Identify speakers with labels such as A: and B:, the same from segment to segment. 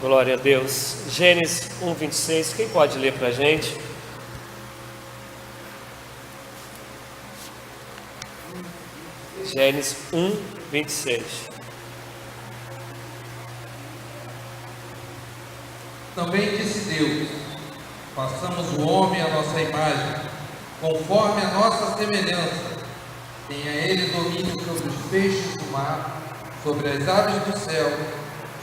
A: Glória a Deus. Gênesis 1:26, quem pode ler para a gente? Gênesis 1:26.
B: Também disse Deus: façamos o homem à nossa imagem, conforme a nossa semelhança. Tenha ele domínio sobre os peixes do mar, sobre as aves do céu,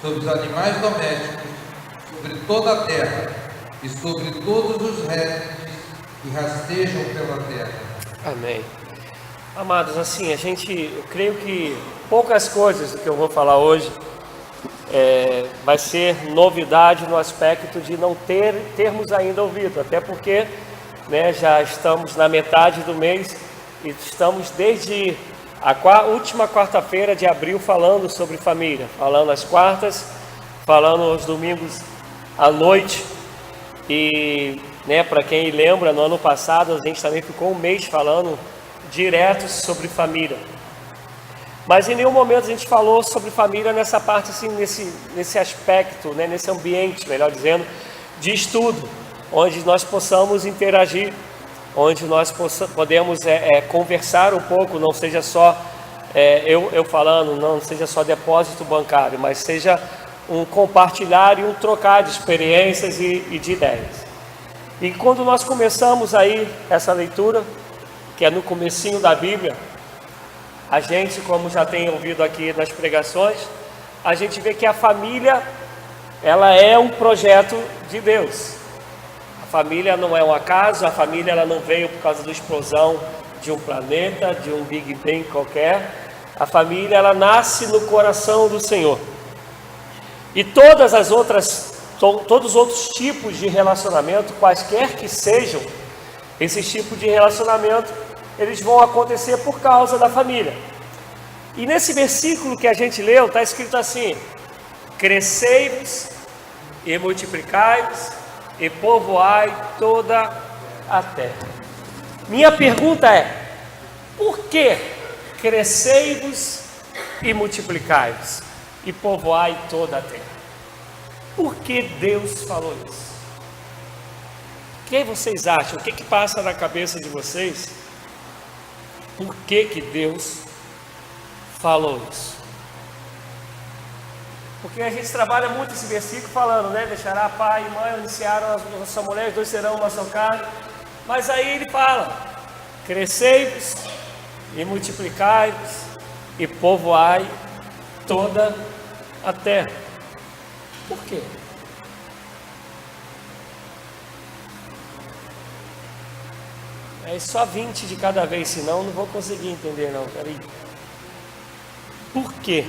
B: sobre os animais domésticos, sobre toda a terra e sobre todos os répteis que rastejam pela terra.
A: Amém. Amados, assim, eu creio que poucas coisas do que eu vou falar hoje vai ser novidade no aspecto de não termos ainda ouvido, até porque já estamos na metade do mês e estamos desde a última quarta-feira de abril falando sobre família, falando às quartas, falando aos domingos à noite. E para quem lembra, no ano passado a gente também ficou um mês falando direto sobre família, mas em nenhum momento a gente falou sobre família nessa parte assim, nesse aspecto, nesse ambiente, melhor dizendo, de estudo, onde nós possamos interagir, onde nós podemos conversar um pouco, não seja só eu falando, não seja só depósito bancário, mas seja um compartilhar e um trocar de experiências e de ideias. E quando nós começamos aí essa leitura, que é no comecinho da Bíblia, a gente, como já tem ouvido aqui nas pregações, a gente vê que a família, ela é um projeto de Deus. A família não é um acaso, a família ela não veio por causa da explosão de um planeta, de um Big Bang qualquer. A família, ela nasce no coração do Senhor. E todos os outros tipos de relacionamento, quaisquer que sejam, esses tipos de relacionamento, eles vão acontecer por causa da família. E nesse versículo que a gente leu, está escrito assim: crescei-vos e multiplicai-vos e povoai toda a terra. Minha pergunta é: por que crescei-vos e multiplicai-vos e povoai toda a terra? Por que Deus falou isso? O que vocês acham? O que passa na cabeça de vocês? Por que Deus falou isso? Porque a gente trabalha muito esse versículo falando, deixará pai e mãe, iniciaram a sua mulher, os dois serão uma só carne. Mas aí ele fala: crescei-vos e multiplicai-vos e povoai toda a terra. Por quê? É só 20 de cada vez, senão não vou conseguir entender não, peraí. Por quê?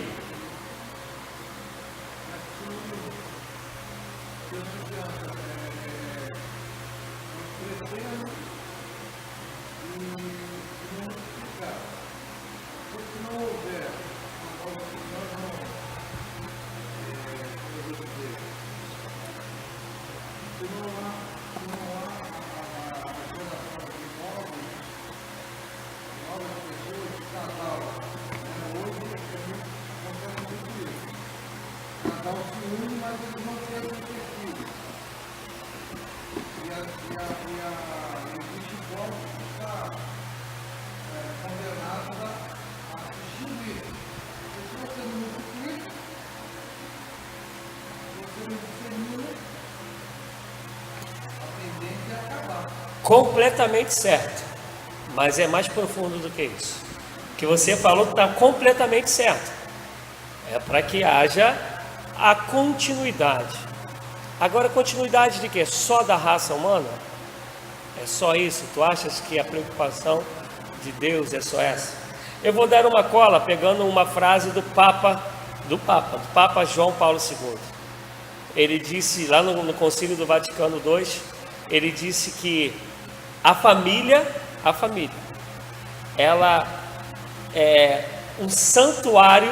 A: Completamente certo, mas é mais profundo do que isso. O que você falou está completamente certo. É para que haja a continuidade. Agora, continuidade de quê? Só da raça humana? É só isso? Tu achas que a preocupação de Deus é só essa? Eu vou dar uma cola pegando uma frase do Papa João Paulo II. Ele disse lá no Concílio do Vaticano II, ele disse que a família, ela é um santuário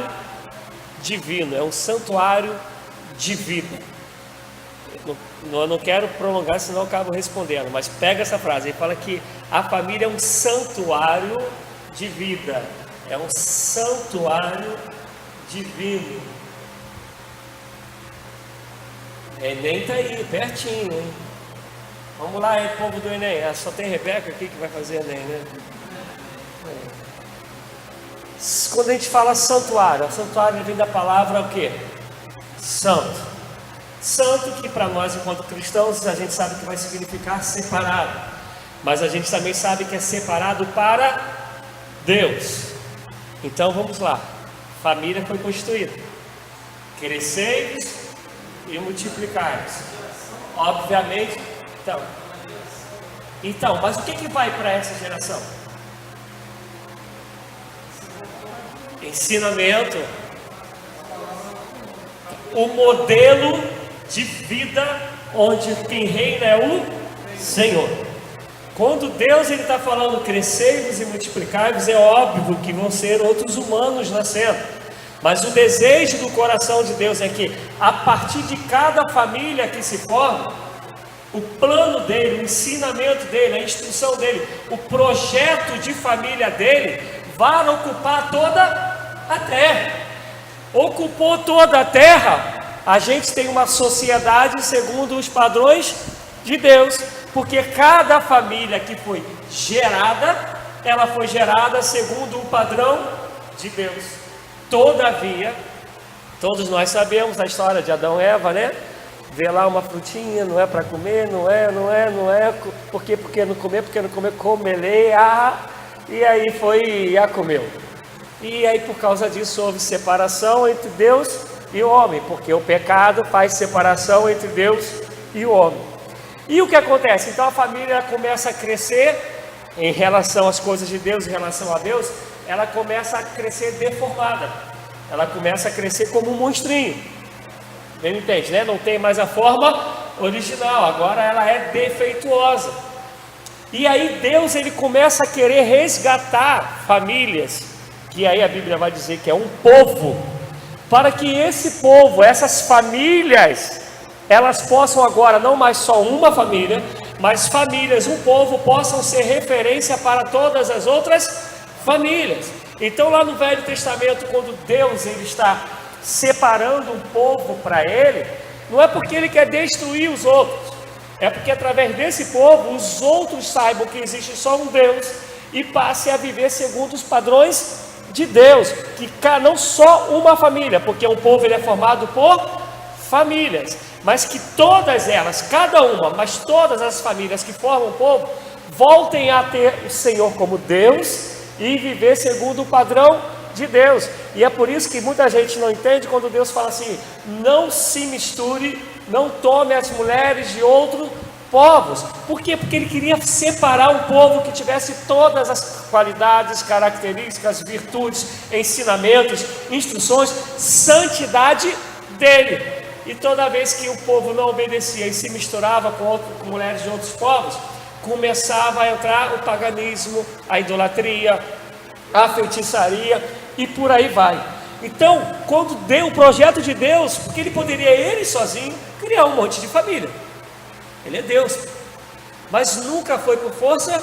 A: divino, é um santuário de vida. Eu não quero prolongar, senão eu acabo respondendo, mas pega essa frase, ele fala que a família é um santuário de vida, é um santuário divino. Enem tá aí, pertinho, hein? Vamos lá, hein, povo do Enem. Só tem Rebeca aqui que vai fazer Enem, né? Quando a gente fala santuário, santuário vem da palavra o quê? Santo. Santo que para nós, enquanto cristãos, a gente sabe que vai significar separado. Mas a gente também sabe que é separado para Deus. Então vamos lá. Família foi constituída. Crescei e multiplicai-vos. Obviamente. Então, mas o que vai para essa geração? Ensinamento. O modelo de vida onde quem reina é o Senhor. Quando Deus está falando crescei-vos e multiplicai-vos, é óbvio que vão ser outros humanos nascendo. Mas o desejo do coração de Deus é que a partir de cada família que se forma, o plano dele, o ensinamento dele, a instrução dele, o projeto de família dele vai ocupar toda a terra. Ocupou toda a terra, a gente tem uma sociedade segundo os padrões de Deus, porque cada família que foi gerada, ela foi gerada segundo o padrão de Deus. Todavia, todos nós sabemos a história de Adão e Eva, né? Vê lá uma frutinha, não é para comer, não é, porque não comer, comelei, e aí foi e a comeu. E aí por causa disso houve separação entre Deus e o homem, porque o pecado faz separação entre Deus e o homem. E o que acontece? Então a família começa a crescer em relação às coisas de Deus, em relação a Deus, ela começa a crescer deformada, ela começa a crescer como um monstrinho. Ele entende, né? Não tem mais a forma original, agora ela é defeituosa. E aí Deus ele começa a querer resgatar famílias, que aí a Bíblia vai dizer que é um povo, para que esse povo, essas famílias, elas possam agora, não mais só uma família, mas famílias, um povo, possam ser referência para todas as outras famílias. Então lá no Velho Testamento, quando Deus ele está separando um povo para ele, não é porque ele quer destruir os outros, é porque através desse povo os outros saibam que existe só um Deus e passem a viver segundo os padrões de Deus, que não só uma família, porque um povo ele é formado por famílias, mas que todas elas, cada uma, mas todas as famílias que formam o povo, voltem a ter o Senhor como Deus e viver segundo o padrão de Deus. E é por isso que muita gente não entende quando Deus fala assim: não se misture, não tome as mulheres de outros povos. Por quê? Porque ele queria separar um povo que tivesse todas as qualidades, características, virtudes, ensinamentos, instruções, santidade dele. E toda vez que o povo não obedecia e se misturava com mulheres de outros povos, começava a entrar o paganismo, a idolatria, a feitiçaria e por aí vai. Então, quando deu o projeto de Deus, porque ele poderia, ele sozinho, criar um monte de família. Ele é Deus, mas nunca foi por força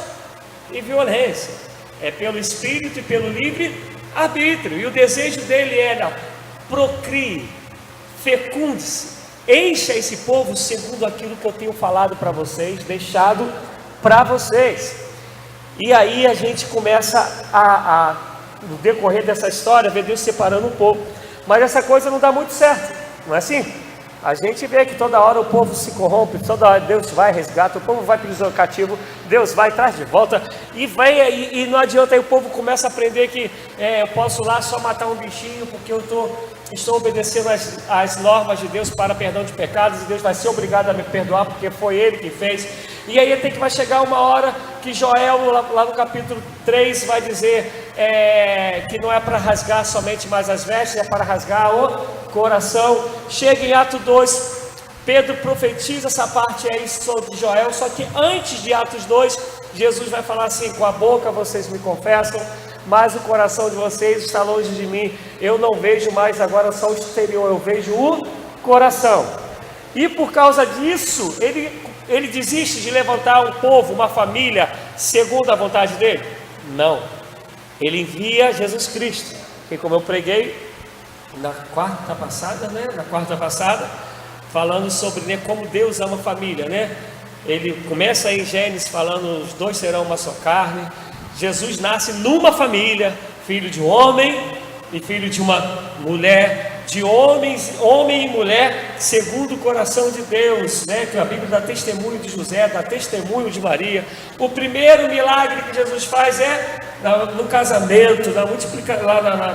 A: e violência, é pelo Espírito e pelo livre arbítrio. E o desejo dele era: procrie, fecunde-se, encha esse povo segundo aquilo que eu tenho falado para vocês, deixado para vocês. E aí a gente começa no decorrer dessa história, ver Deus separando um povo, mas essa coisa não dá muito certo, não é assim? A gente vê que toda hora o povo se corrompe, toda hora Deus vai, resgata, o povo vai para o cativo, Deus vai, traz de volta, e não adianta. Aí o povo começa a aprender que eu posso lá só matar um bichinho, porque eu estou obedecendo as normas de Deus para perdão de pecados, e Deus vai ser obrigado a me perdoar, porque foi Ele que fez. E aí vai chegar uma hora que Joel, lá no capítulo 3, vai dizer que não é para rasgar somente mais as vestes, é para rasgar o coração. Chega em Atos 2, Pedro profetiza essa parte aí sobre Joel, só que antes de Atos 2, Jesus vai falar assim: com a boca vocês me confessam, mas o coração de vocês está longe de mim. Eu não vejo mais agora só o exterior, eu vejo o coração. E por causa disso, ele desiste de levantar um povo, uma família, segundo a vontade dele? Não. Ele envia Jesus Cristo, que, como eu preguei na quarta passada, falando sobre, né, como Deus ama a família, né? Ele começa aí em Gênesis falando, os dois serão uma só carne. Jesus nasce numa família, filho de um homem e filho de uma mulher, de homem e mulher, segundo o coração de Deus, né? Que a Bíblia dá testemunho de José, dá testemunho de Maria. O primeiro milagre que Jesus faz é no casamento,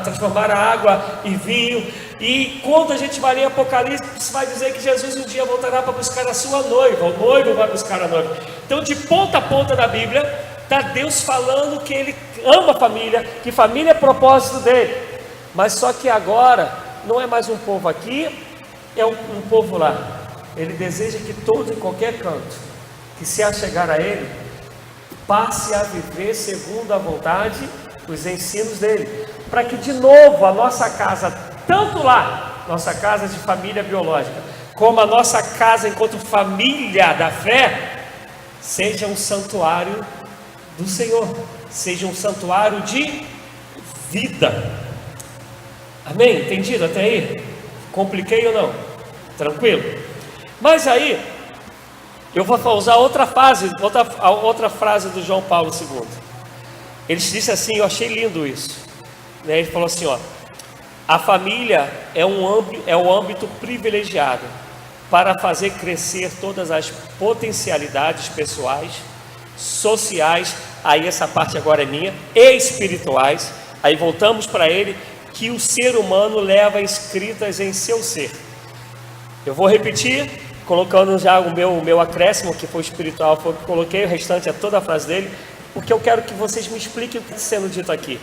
A: transformar a água em vinho. E quando a gente vai ler Apocalipse, vai dizer que Jesus um dia voltará para buscar a sua noiva, o noivo vai buscar a noiva. Então, de ponta a ponta da Bíblia, está Deus falando que Ele ama a família, que família é propósito dele. Mas só que agora, não é mais um povo aqui, é um povo lá. Ele deseja que todos, em qualquer canto, que se achegar a Ele, passe a viver segundo a vontade, os ensinos dele. Para que de novo a nossa casa, tanto lá, nossa casa de família biológica, como a nossa casa enquanto família da fé, seja um santuário do Senhor, seja um santuário de vida. Amém? Entendido até aí? Compliquei ou não? Tranquilo? Mas aí, eu vou usar outra frase do João Paulo II. Ele disse assim, eu achei lindo isso, né? Ele falou assim, ó: a família é um âmbito privilegiado para fazer crescer todas as potencialidades pessoais, sociais, aí essa parte agora é minha, e espirituais. Aí voltamos para ele, que o ser humano leva inscritas em seu ser. Eu vou repetir, colocando já o meu acréscimo, que foi espiritual, foi o que coloquei, o restante é toda a frase dele, porque eu quero que vocês me expliquem o que está sendo dito aqui.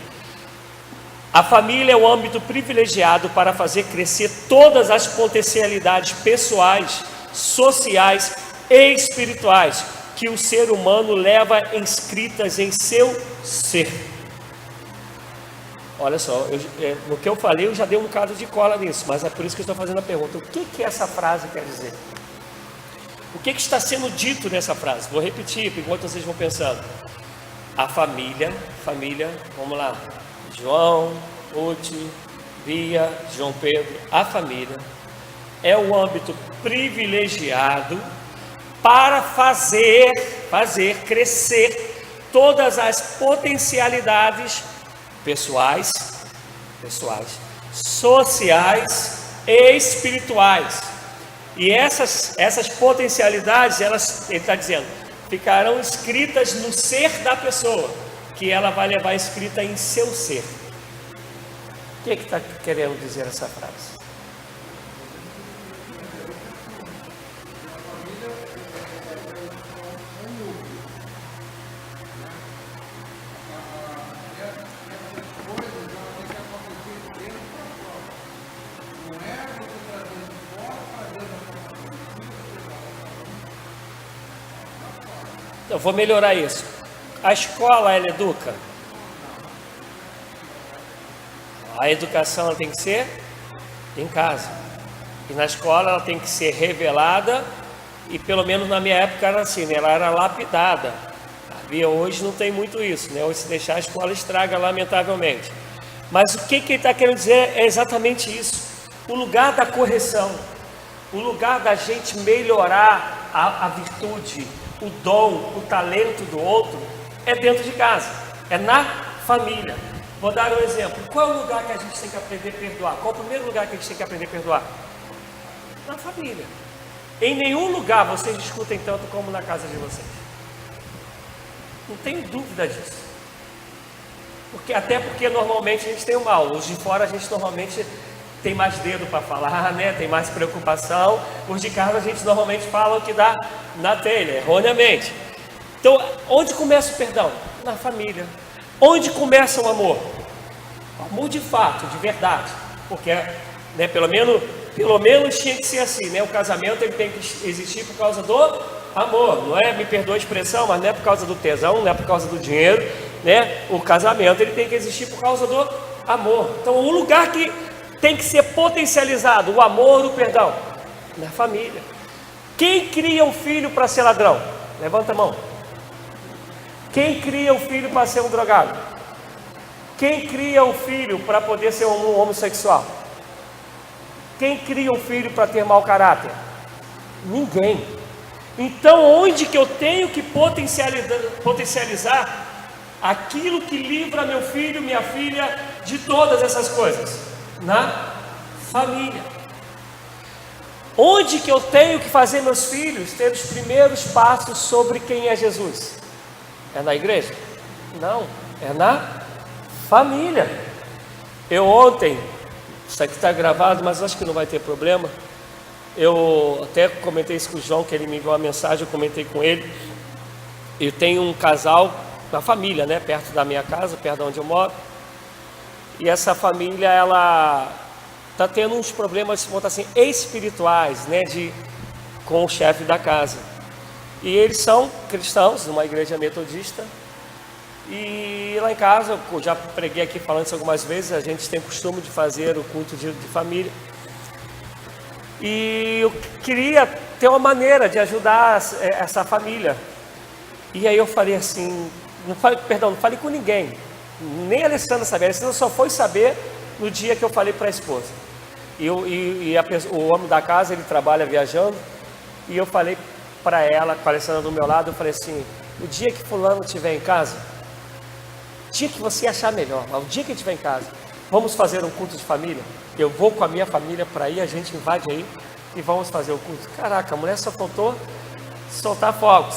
A: A família é um âmbito privilegiado para fazer crescer todas as potencialidades pessoais, sociais e espirituais que o ser humano leva inscritas em seu ser. Olha só, no que eu falei eu já dei um bocado de cola nisso, mas é por isso que eu estou fazendo a pergunta. O que essa frase quer dizer? O que está sendo dito nessa frase? Vou repetir, enquanto vocês vão pensando. A família, vamos lá, João, Ruth, Bia, João Pedro, a família é o âmbito privilegiado para fazer crescer todas as potencialidades pessoais, sociais e espirituais. E essas potencialidades, ele está dizendo, ficarão escritas no ser da pessoa, que ela vai levar escrita em seu ser. O que está querendo dizer essa frase? Eu vou melhorar isso. A escola, ela educa? A educação ela tem que ser em casa. E na escola ela tem que ser revelada. E pelo menos na minha época era assim, né? Ela era lapidada. Hoje não tem muito isso, né? Hoje se deixar a escola estraga, lamentavelmente. Mas o que ele está querendo dizer é exatamente isso. O lugar da correção, o lugar da gente melhorar a virtude, o dom, o talento do outro, é dentro de casa, é na família. Vou dar um exemplo. Qual é o lugar que a gente tem que aprender a perdoar? Qual é o primeiro lugar que a gente tem que aprender a perdoar? Na família. Em nenhum lugar vocês discutem tanto como na casa de vocês. Não tenho dúvida disso. Até porque normalmente a gente tem o mal. Os de fora a gente normalmente tem mais dedo para falar, né? Tem mais preocupação. Os de casa a gente normalmente fala o que dá na telha, erroneamente. Então, onde começa o perdão? Na família. Onde começa o amor? O amor de fato, de verdade. Porque, né, pelo menos tinha que ser assim, né? O casamento ele tem que existir por causa do amor. Não é, me perdoa a expressão, mas não é por causa do tesão, não é por causa do dinheiro, né? O casamento ele tem que existir por causa do amor. Então, o lugar que tem que ser potencializado, o amor, o perdão, na família. Quem cria um filho para ser ladrão? Levanta a mão. Quem cria o filho para ser um drogado? Quem cria o filho para poder ser um homossexual? Quem cria o filho para ter mau caráter? Ninguém. Então, onde que eu tenho que potencializar aquilo que livra meu filho, minha filha de todas essas coisas? Na família. Onde que eu tenho que fazer meus filhos ter os primeiros passos sobre quem é Jesus? É na igreja? Não, é na família. Eu ontem, isso aqui está gravado, mas acho que não vai ter problema. Eu até comentei isso com o João, que ele me enviou uma mensagem, eu comentei com ele. Eu tenho um casal, uma família, né, perto da minha casa, perto de onde eu moro. E essa família, ela está tendo uns problemas, vamos botar assim, espirituais, né, com o chefe da casa. E eles são cristãos, numa igreja metodista. E lá em casa, eu já preguei aqui falando isso algumas vezes, a gente tem costume de fazer o culto de família. E eu queria ter uma maneira de ajudar essa família. E aí eu falei assim, não falei com ninguém, nem a Alessandra sabia. A Alessandra só foi saber no dia que eu falei para a esposa. O homem da casa, ele trabalha viajando, e eu falei para ela, com a Alessandra do meu lado, eu falei assim, o dia que fulano estiver em casa, o dia que você achar melhor, mas o dia que ele estiver em casa, vamos fazer um culto de família? Eu vou com a minha família para ir, a gente invade aí e vamos fazer o culto. Caraca, a mulher só faltou soltar fogos.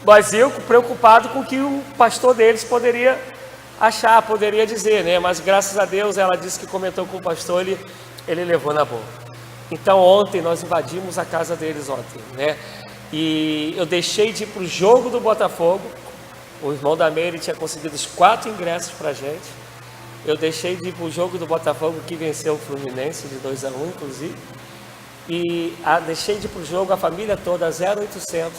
A: Mas eu preocupado com o que o pastor deles poderia achar, poderia dizer, né? Mas graças a Deus, ela disse que comentou com o pastor, ele levou na boa. Então ontem nós invadimos a casa deles ontem, né? E eu deixei de ir para o jogo do Botafogo. O irmão da Meire tinha conseguido os 4 ingressos para a gente. Eu deixei de ir para o jogo do Botafogo, que venceu o Fluminense de 2-1, inclusive. E deixei de ir para o jogo, a família toda, 0800,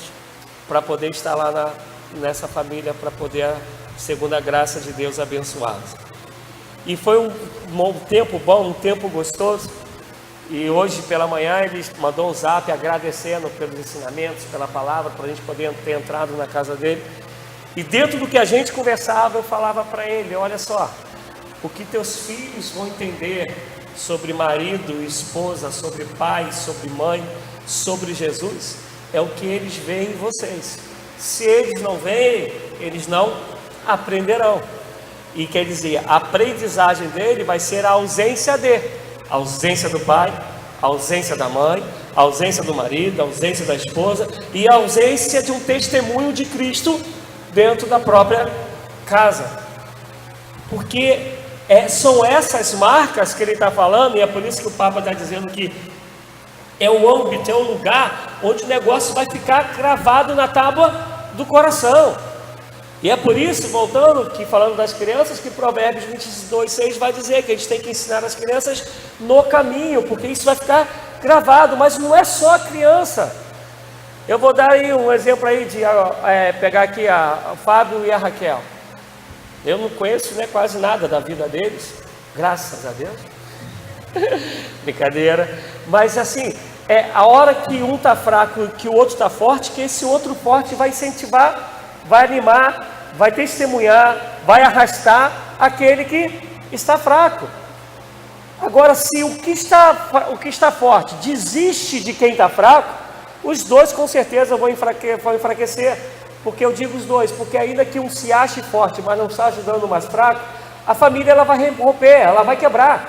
A: para poder estar lá nessa família, para poder, segundo a graça de Deus, abençoá-los. E foi um tempo bom, um tempo gostoso. E hoje pela manhã ele mandou um zap agradecendo pelos ensinamentos, pela palavra, para a gente poder ter entrado na casa dele. E dentro do que a gente conversava, eu falava para ele, olha só, o que teus filhos vão entender sobre marido, esposa, sobre pai, sobre mãe, sobre Jesus, é o que eles veem em vocês. Se eles não veem, eles não aprenderão. E quer dizer, a aprendizagem dele vai ser a ausência do pai, a ausência da mãe, a ausência do marido, a ausência da esposa e a ausência de um testemunho de Cristo dentro da própria casa. Porque são essas marcas que ele está falando, e é por isso que o Papa está dizendo que é o âmbito, é o lugar onde o negócio vai ficar cravado na tábua do coração. E é por isso, voltando, que falando das crianças, que Provérbios 22:6 vai dizer que a gente tem que ensinar as crianças no caminho, porque isso vai ficar gravado. Mas não é só a criança. Eu vou dar aí um exemplo aí de pegar aqui o Fábio e a Raquel. Eu não conheço, né, quase nada da vida deles, graças a Deus. Brincadeira. Mas assim, a hora que um está fraco e que o outro está forte, que esse outro forte vai incentivar, vai animar, vai testemunhar, vai arrastar aquele que está fraco. Agora, se o que está forte desiste de quem está fraco, os dois com certeza vão enfraquecer. Porque eu digo os dois, porque ainda que um se ache forte, mas não está ajudando o mais fraco, a família ela vai romper, ela vai quebrar.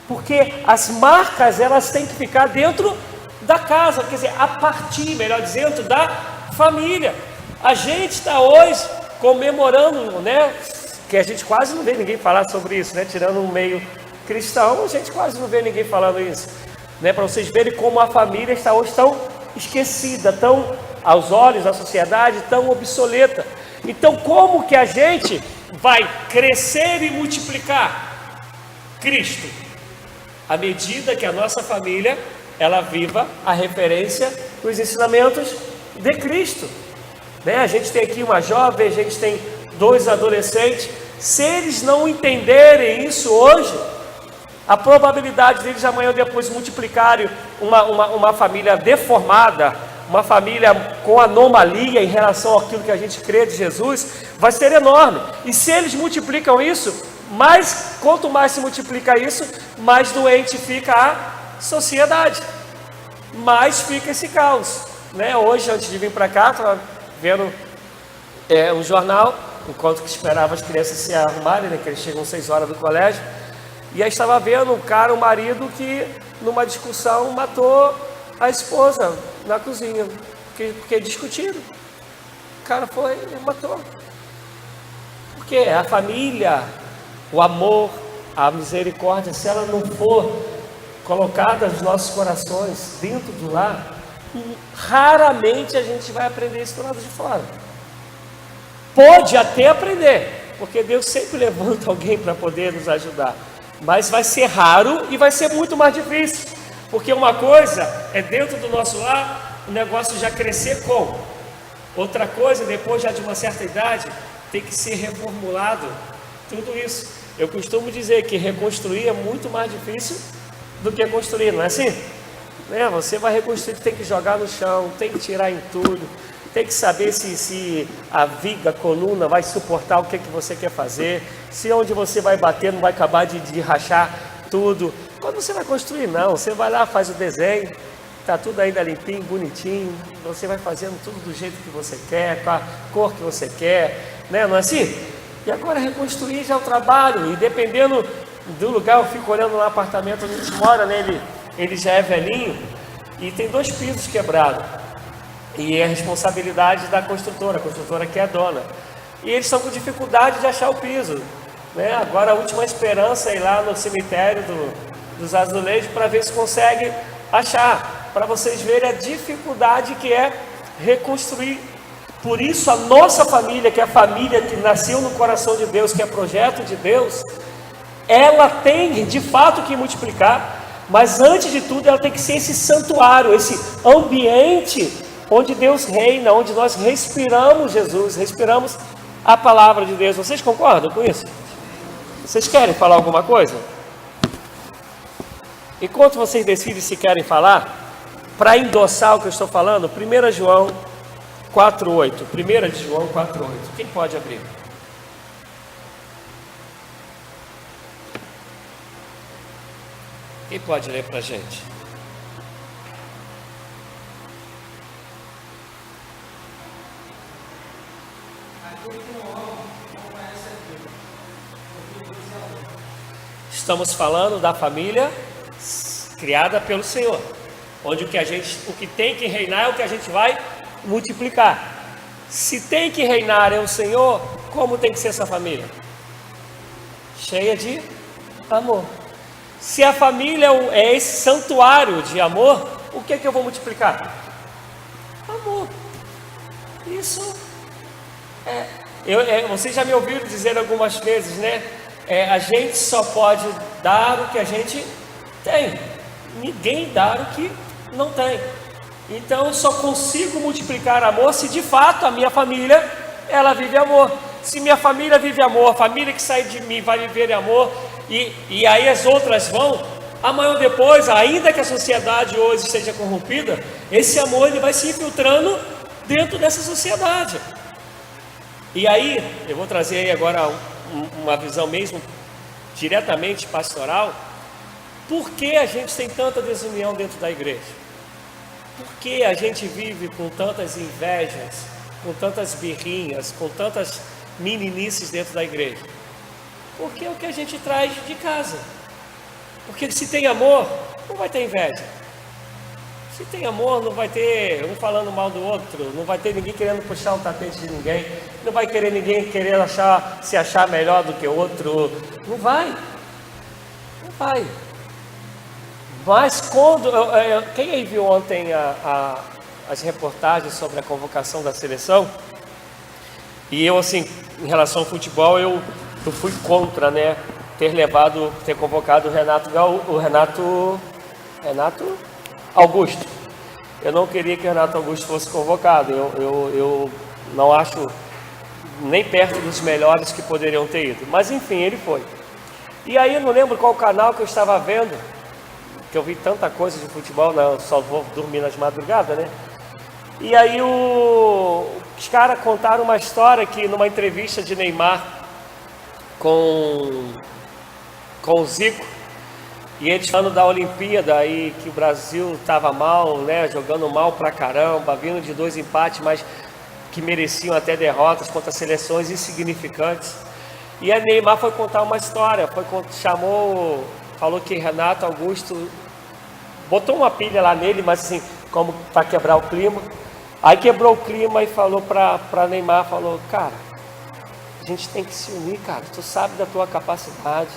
A: Porque as marcas elas têm que ficar dentro da casa, quer dizer, a partir, melhor dizendo, da família. A gente está hoje comemorando, né? Que a gente quase não vê ninguém falar sobre isso, né? Tirando um meio cristão, a gente quase não vê ninguém falando isso, né? Para vocês verem como a família está hoje tão esquecida, tão aos olhos da sociedade, tão obsoleta. Então, como que a gente vai crescer e multiplicar Cristo? À medida que a nossa família ela viva a referência dos ensinamentos de Cristo, né? A gente tem aqui uma jovem, a gente tem 2 adolescentes. Se eles não entenderem isso hoje, a probabilidade deles amanhã ou depois multiplicarem uma família deformada, uma família com anomalia em relação àquilo que a gente crê de Jesus, vai ser enorme. E se eles multiplicam isso, quanto mais se multiplica isso, mais doente fica a sociedade. mas fica esse caos, né? Hoje, antes de vir para cá, estava vendo um jornal, enquanto que esperava as crianças se arrumarem, né? Que eles chegam às 6 horas do colégio, e aí estava vendo o marido que numa discussão matou a esposa na cozinha, porque discutiram. O cara foi e matou. Porque a família, o amor, a misericórdia, se ela não for colocada nos nossos corações, dentro do lar, raramente a gente vai aprender isso do lado de fora. Pode até aprender, porque Deus sempre levanta alguém para poder nos ajudar, mas vai ser raro e vai ser muito mais difícil, porque uma coisa é dentro do nosso lar, o negócio já crescer com, outra coisa, depois já de uma certa idade, tem que ser reformulado, tudo isso. Eu costumo dizer que reconstruir é muito mais difícil do que construir, não é assim? Né? Você vai reconstruir, tem que jogar no chão, tem que tirar entulho, tem que saber se a viga, a coluna vai suportar o que você quer fazer, se onde você vai bater não vai acabar de rachar tudo. Quando você vai construir, não, você vai lá, faz o desenho, está tudo ainda limpinho, bonitinho, você vai fazendo tudo do jeito que você quer, com a cor que você quer, né? Não é assim? E agora reconstruir já é o trabalho, e dependendo do lugar, eu fico olhando lá o apartamento onde a gente mora, né? Ele já é velhinho e tem 2 pisos quebrados, e é a responsabilidade da construtora, a construtora que é a dona, e eles estão com dificuldade de achar o piso, né? Agora a última esperança é ir lá no cemitério dos azulejos para ver se consegue achar, para vocês verem a dificuldade que é reconstruir. Por isso a nossa família, que é a família que nasceu no coração de Deus, que é projeto de Deus, ela tem de fato que multiplicar, mas antes de tudo ela tem que ser esse santuário, esse ambiente onde Deus reina, onde nós respiramos Jesus, respiramos a palavra de Deus. Vocês concordam com isso? Vocês querem falar alguma coisa? Enquanto vocês decidem se querem falar, para endossar o que eu estou falando, 1 João 4,8. 1 João 4,8. Quem pode abrir? Quem pode ler para a gente? Estamos falando da família criada pelo Senhor, onde o que tem que reinar é o que a gente vai multiplicar. Se tem que reinar é o Senhor, como tem que ser essa família? Cheia de amor. Se a família é esse santuário de amor, o que eu vou multiplicar? Amor. Isso vocês já me ouviram dizer algumas vezes, né? A gente só pode dar o que a gente tem. Ninguém dá o que não tem. Então eu só consigo multiplicar amor se de fato a minha família, ela vive amor. Se minha família vive amor, a família que sai de mim vai viver amor, e aí as outras vão, amanhã ou depois, ainda que a sociedade hoje esteja corrompida, esse amor ele vai se infiltrando dentro dessa sociedade. E aí, eu vou trazer aí agora uma visão mesmo diretamente pastoral. Por que a gente tem tanta desunião dentro da igreja? Por que a gente vive com tantas invejas, com tantas birrinhas, com tantas meninices dentro da igreja? Porque é o que a gente traz de casa. Porque se tem amor, não vai ter inveja. Se tem amor, não vai ter um falando mal do outro, não vai ter ninguém querendo puxar o tapete de ninguém, não vai querer ninguém querer se achar melhor do que o outro. Não vai. Não vai. Mas quando... quem aí viu ontem as reportagens sobre a convocação da seleção? E eu, assim, em relação ao futebol, eu fui contra, né? Ter convocado o Renato Augusto. Eu não queria que o Renato Augusto fosse convocado. Eu não acho nem perto dos melhores que poderiam ter ido. Mas enfim, ele foi. E aí eu não lembro qual canal que eu estava vendo, que eu vi tanta coisa de futebol, eu só vou dormir nas madrugadas, né? E aí os caras contaram uma história que numa entrevista de Neymar com o Zico, E eles falando da Olimpíada aí, que o Brasil estava mal, né, jogando mal pra caramba, vindo de 2 empates, mas que mereciam até derrotas contra seleções insignificantes. E a Neymar foi contar uma história, falou que Renato Augusto botou uma pilha lá nele, mas assim, como para quebrar o clima. Aí quebrou o clima e falou para Neymar, falou, cara, a gente tem que se unir, cara, tu sabe da tua capacidade.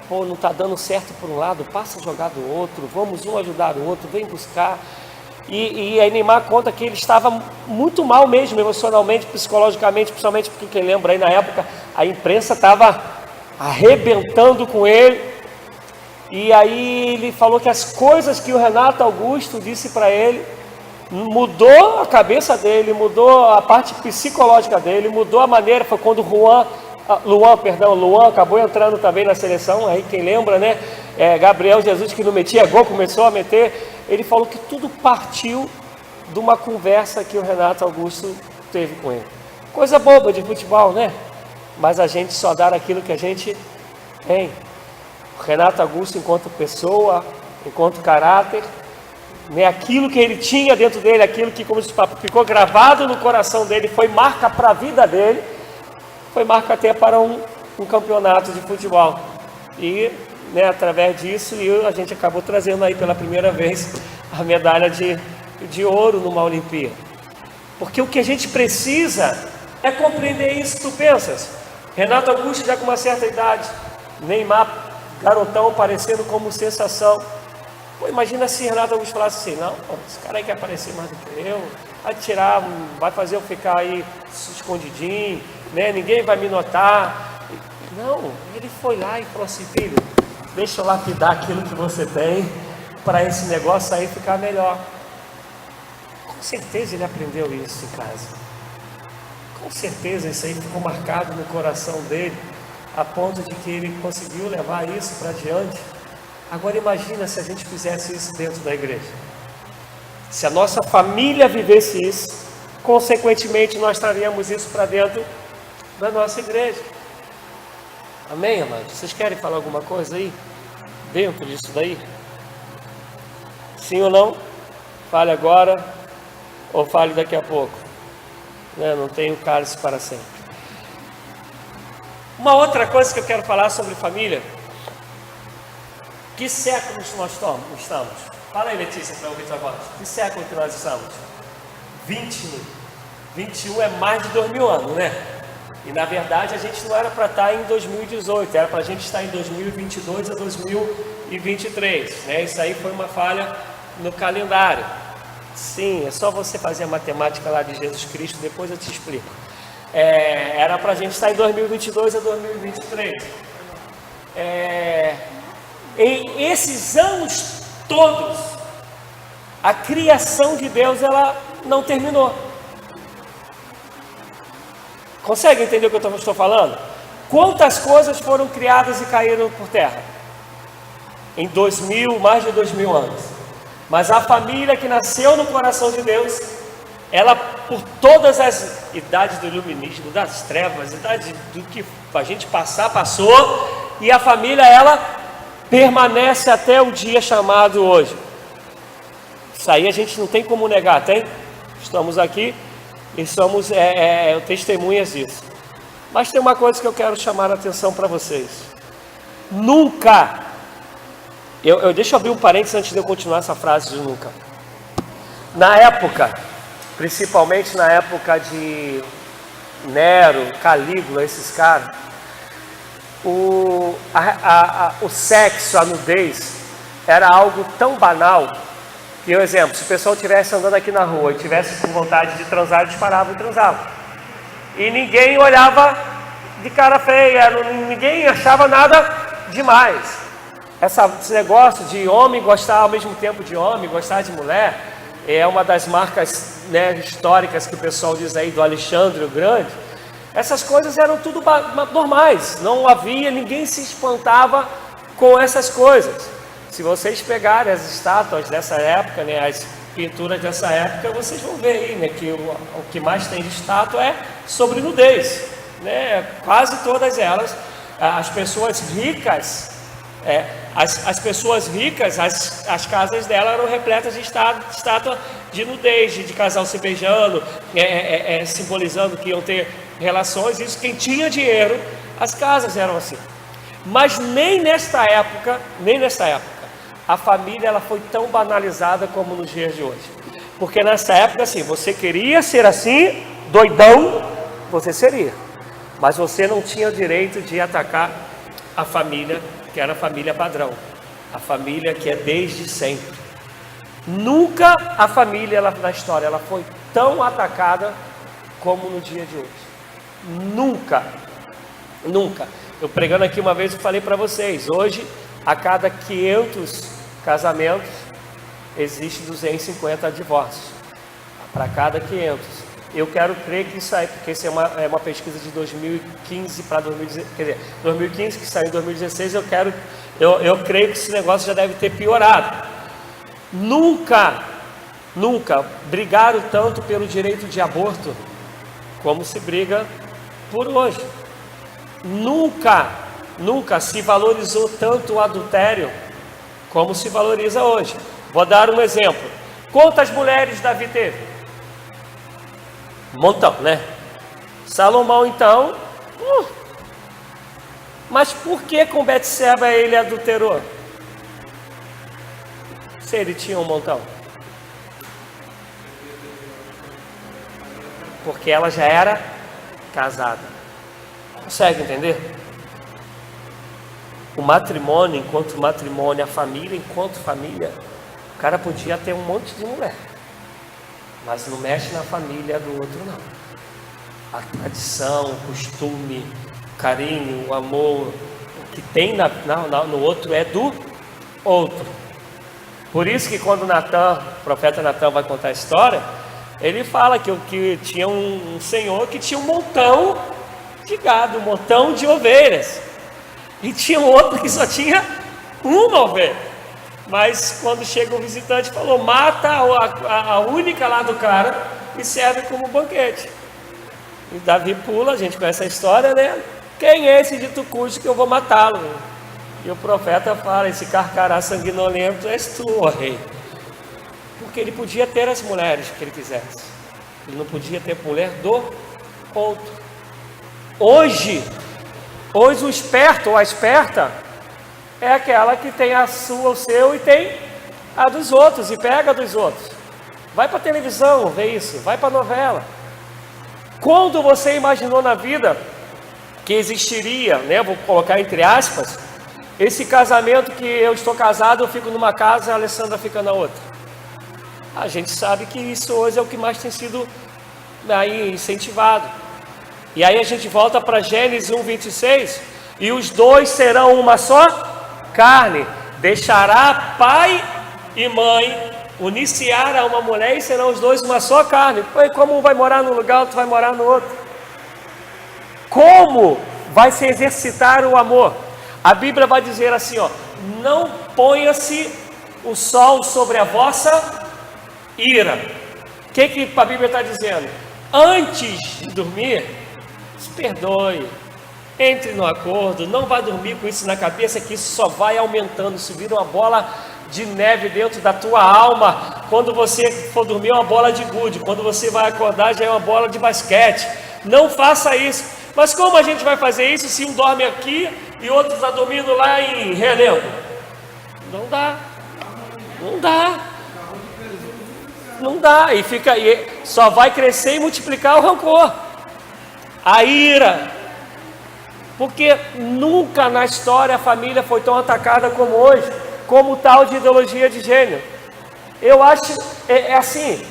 A: Pô, não tá dando certo por um lado, passa a jogar do outro, vamos um ajudar o outro, vem buscar. E aí Neymar conta que ele estava muito mal mesmo, emocionalmente, psicologicamente, principalmente porque quem lembra aí na época, a imprensa estava arrebentando com ele. E aí ele falou que as coisas que o Renato Augusto disse para ele, mudou a cabeça dele, mudou a parte psicológica dele, mudou a maneira, foi quando Luan acabou entrando também na seleção, aí quem lembra, né? Gabriel Jesus, que não metia gol, começou a meter. Ele falou que tudo partiu de uma conversa que o Renato Augusto teve com ele. Coisa boba de futebol, né? Mas a gente só dá aquilo que a gente tem. O Renato Augusto, enquanto pessoa, enquanto caráter, né? Aquilo que ele tinha dentro dele, aquilo que, como ficou gravado no coração dele, foi marca para a vida dele, foi marca até para um campeonato de futebol. E, né, através disso, a gente acabou trazendo aí pela primeira vez a medalha de ouro numa Olimpíada. Porque o que a gente precisa é compreender isso. Tu pensas, Renato Augusto já com uma certa idade, Neymar, garotão, parecendo como sensação. Pô, imagina se Renato Augusto falasse assim, não, pô, esse cara aí quer aparecer mais do que eu, vai tirar, vai fazer eu ficar aí escondidinho, né? Ninguém vai me notar. Não, ele foi lá e falou assim, filho, deixa eu lapidar aquilo que você tem para esse negócio aí ficar melhor. Com certeza ele aprendeu isso em casa. Com certeza isso aí ficou marcado no coração dele, a ponto de que ele conseguiu levar isso para diante. Agora imagina se a gente fizesse isso dentro da igreja. Se a nossa família vivesse isso, consequentemente nós traríamos isso para dentro da nossa igreja. Amém, amados? Vocês querem falar alguma coisa aí? Dentro disso daí? Sim ou não? Fale agora ou fale daqui a pouco. Né? Não tenho cálice para sempre. Uma outra coisa que eu quero falar sobre família. Que séculos nós estamos? Fala aí, Letícia, para ouvir tua voz. Que século que nós estamos? 21. 21 é mais de 2000 anos, né? E na verdade a gente não era para estar em 2018, era para a gente estar em 2022 a 2023, né? Isso aí foi uma falha no calendário. Sim, é só você fazer a matemática lá de Jesus Cristo, depois eu te explico. Era para a gente estar em 2022 a 2023. Em esses anos todos, a criação de Deus ela não terminou. Consegue entender o que eu estou falando? Quantas coisas foram criadas e caíram por terra? Em mais de 2000 anos. Mas a família que nasceu no coração de Deus, ela por todas as idades do iluminismo, das trevas, idade do que a gente passou, e a família ela permanece até o dia chamado hoje. Isso aí a gente não tem como negar, tem? Estamos aqui e somos testemunhas disso. Mas tem uma coisa que eu quero chamar a atenção para vocês. Nunca, deixa eu abrir um parênteses antes de eu continuar essa frase de nunca. Na época, principalmente na época de Nero, Calígula, esses caras, o sexo, a nudez, era algo tão banal que, por exemplo, se o pessoal estivesse andando aqui na rua e tivesse com vontade de transar, eles paravam e transavam. E ninguém olhava de cara feia, ninguém achava nada demais. Esse negócio de homem gostar ao mesmo tempo de homem, gostar de mulher, é uma das marcas, né, históricas que o pessoal diz aí do Alexandre o Grande. Essas coisas eram tudo normais, não havia, ninguém se espantava com essas coisas. Se vocês pegarem as estátuas dessa época, né, as pinturas dessa época, vocês vão ver aí, né, que o que mais tem de estátua é sobre nudez, né, quase todas elas. As pessoas ricas As pessoas ricas, as casas dela eram repletas de estátua de nudez, de casal se beijando, simbolizando que iam ter relações. Isso, quem tinha dinheiro, as casas eram assim. Mas nem nesta época, a família ela foi tão banalizada como nos dias de hoje. Porque nessa época, assim, você queria ser assim, doidão, você seria. Mas você não tinha o direito de atacar a família, que era a família padrão. A família que é desde sempre. Nunca a família na história ela foi tão atacada como no dia de hoje. Nunca. Nunca. Eu pregando aqui uma vez eu falei para vocês, hoje a cada 500 casamentos existe 250 divórcios. Para cada 500. Eu quero crer que isso aí, porque isso é uma pesquisa de 2015 para 2016, quer dizer, 2015 que saiu em 2016, eu creio que esse negócio já deve ter piorado. Nunca brigaram tanto pelo direito de aborto como se briga por hoje. Nunca se valorizou tanto o adultério como se valoriza hoje. Vou dar um exemplo. Quantas mulheres Davi teve? Um montão, né? Salomão, então. Mas por que com Betseba ele adulterou? Se ele tinha um montão. Porque ela já era casada. Consegue entender? O matrimônio, enquanto matrimônio, a família, enquanto família, o cara podia ter um monte de mulher. Mas não mexe na família do outro, não. A tradição, o costume, o carinho, o amor, o que tem no outro é do outro. Por isso que quando o profeta Natan vai contar a história, ele fala que tinha um senhor que tinha um montão de gado, um montão de ovelhas. E tinha um outro que só tinha uma ovelha. Mas quando chega um visitante, falou, mata a única lá do cara e serve como banquete. E Davi pula, a gente conhece a história, né? Quem é esse dito cujo que eu vou matá-lo? E o profeta fala, esse carcará sanguinolento és tu, ó rei. Porque ele podia ter as mulheres que ele quisesse. Ele não podia ter mulher do outro. Hoje o esperto ou a esperta é aquela que tem a sua, o seu e tem a dos outros e pega a dos outros. Vai para a televisão ver isso, vai para a novela. Quando você imaginou na vida que existiria, né, vou colocar entre aspas, esse casamento que eu estou casado, eu fico numa casa e a Alessandra fica na outra? A gente sabe que isso hoje é o que mais tem sido aí incentivado. E aí a gente volta para Gênesis 1:26, e os dois serão uma só carne, deixará pai e mãe, uniciar a uma mulher e serão os dois uma só carne. Como um vai morar num lugar, outro vai morar no outro. Como vai se exercitar o amor? A Bíblia vai dizer assim, ó, não ponha-se o sol sobre a vossa ira. O que a Bíblia está dizendo? Antes de dormir, se perdoe, entre no acordo, não vá dormir com isso na cabeça, que isso só vai aumentando, isso vira uma bola de neve dentro da tua alma. Quando você for dormir é uma bola de gude, quando você vai acordar já é uma bola de basquete. Não faça isso. Mas como a gente vai fazer isso se um dorme aqui e outro está dormindo lá em Realengo? Não dá, e só vai crescer e multiplicar o rancor, a ira. Porque nunca na história a família foi tão atacada como hoje, como tal de ideologia de gênero. Eu acho, assim,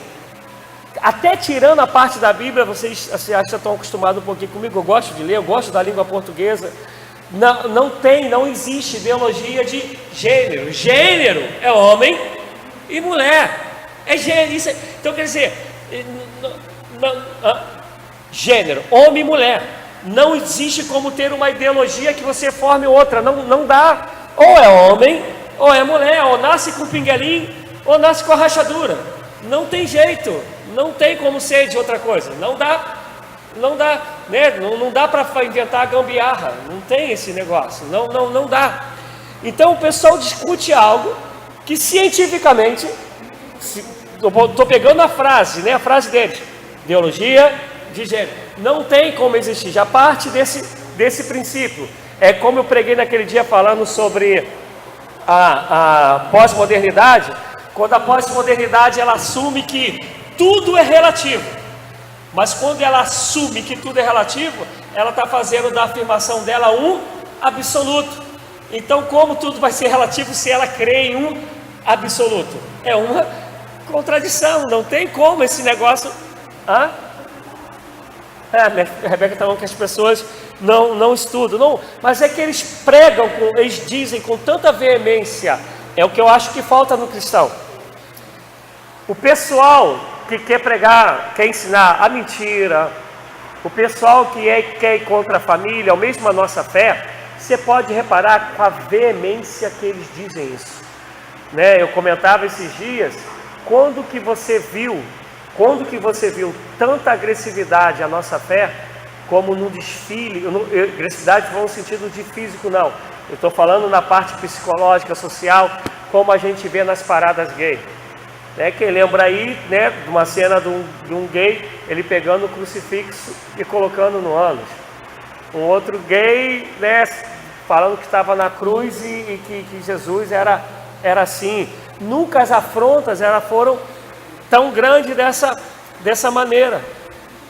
A: até tirando a parte da Bíblia, vocês assim, acham que estão acostumados um pouquinho comigo, eu gosto de ler, eu gosto da língua portuguesa. Não existe ideologia de gênero. Gênero é homem e mulher. É gênero. Então quer dizer, gênero, homem e mulher. Não existe como ter uma ideologia que você forme outra. Não dá. Ou é homem, ou é mulher. Ou nasce com pinguelim, ou nasce com a rachadura. Não tem jeito. Não tem como ser de outra coisa. Não dá, né? Não dá para inventar gambiarra. Não tem esse negócio. Não dá. Então o pessoal discute algo que cientificamente, estou pegando a frase, né, a frase deles, ideologia de gênero, não tem como existir, já parte desse princípio. É como eu preguei naquele dia falando sobre a pós-modernidade, quando a pós-modernidade ela assume que tudo é relativo, mas quando ela assume que tudo é relativo, ela está fazendo da afirmação dela um absoluto. Então, como tudo vai ser relativo se ela crê em um absoluto? É uma contradição, não tem como esse negócio. A Rebeca está falando que as pessoas não estudam, não, mas é que eles pregam, eles dizem com tanta veemência, é o que eu acho que falta no cristão. O pessoal que quer pregar, quer ensinar a mentira, o pessoal que quer ir contra a família, ou mesmo a nossa fé, você pode reparar com a veemência que eles dizem isso, né? Eu comentava esses dias, quando que você viu tanta agressividade à nossa fé, como no desfile, agressividade não no sentido de físico não, eu estou falando na parte psicológica, social, como a gente vê nas paradas gay. Quem lembra aí, né, de uma cena de um gay, ele pegando o crucifixo e colocando no ânus. Um outro gay, né, falando que estava na cruz e que Jesus era assim. Nunca as afrontas elas foram tão grandes dessa maneira.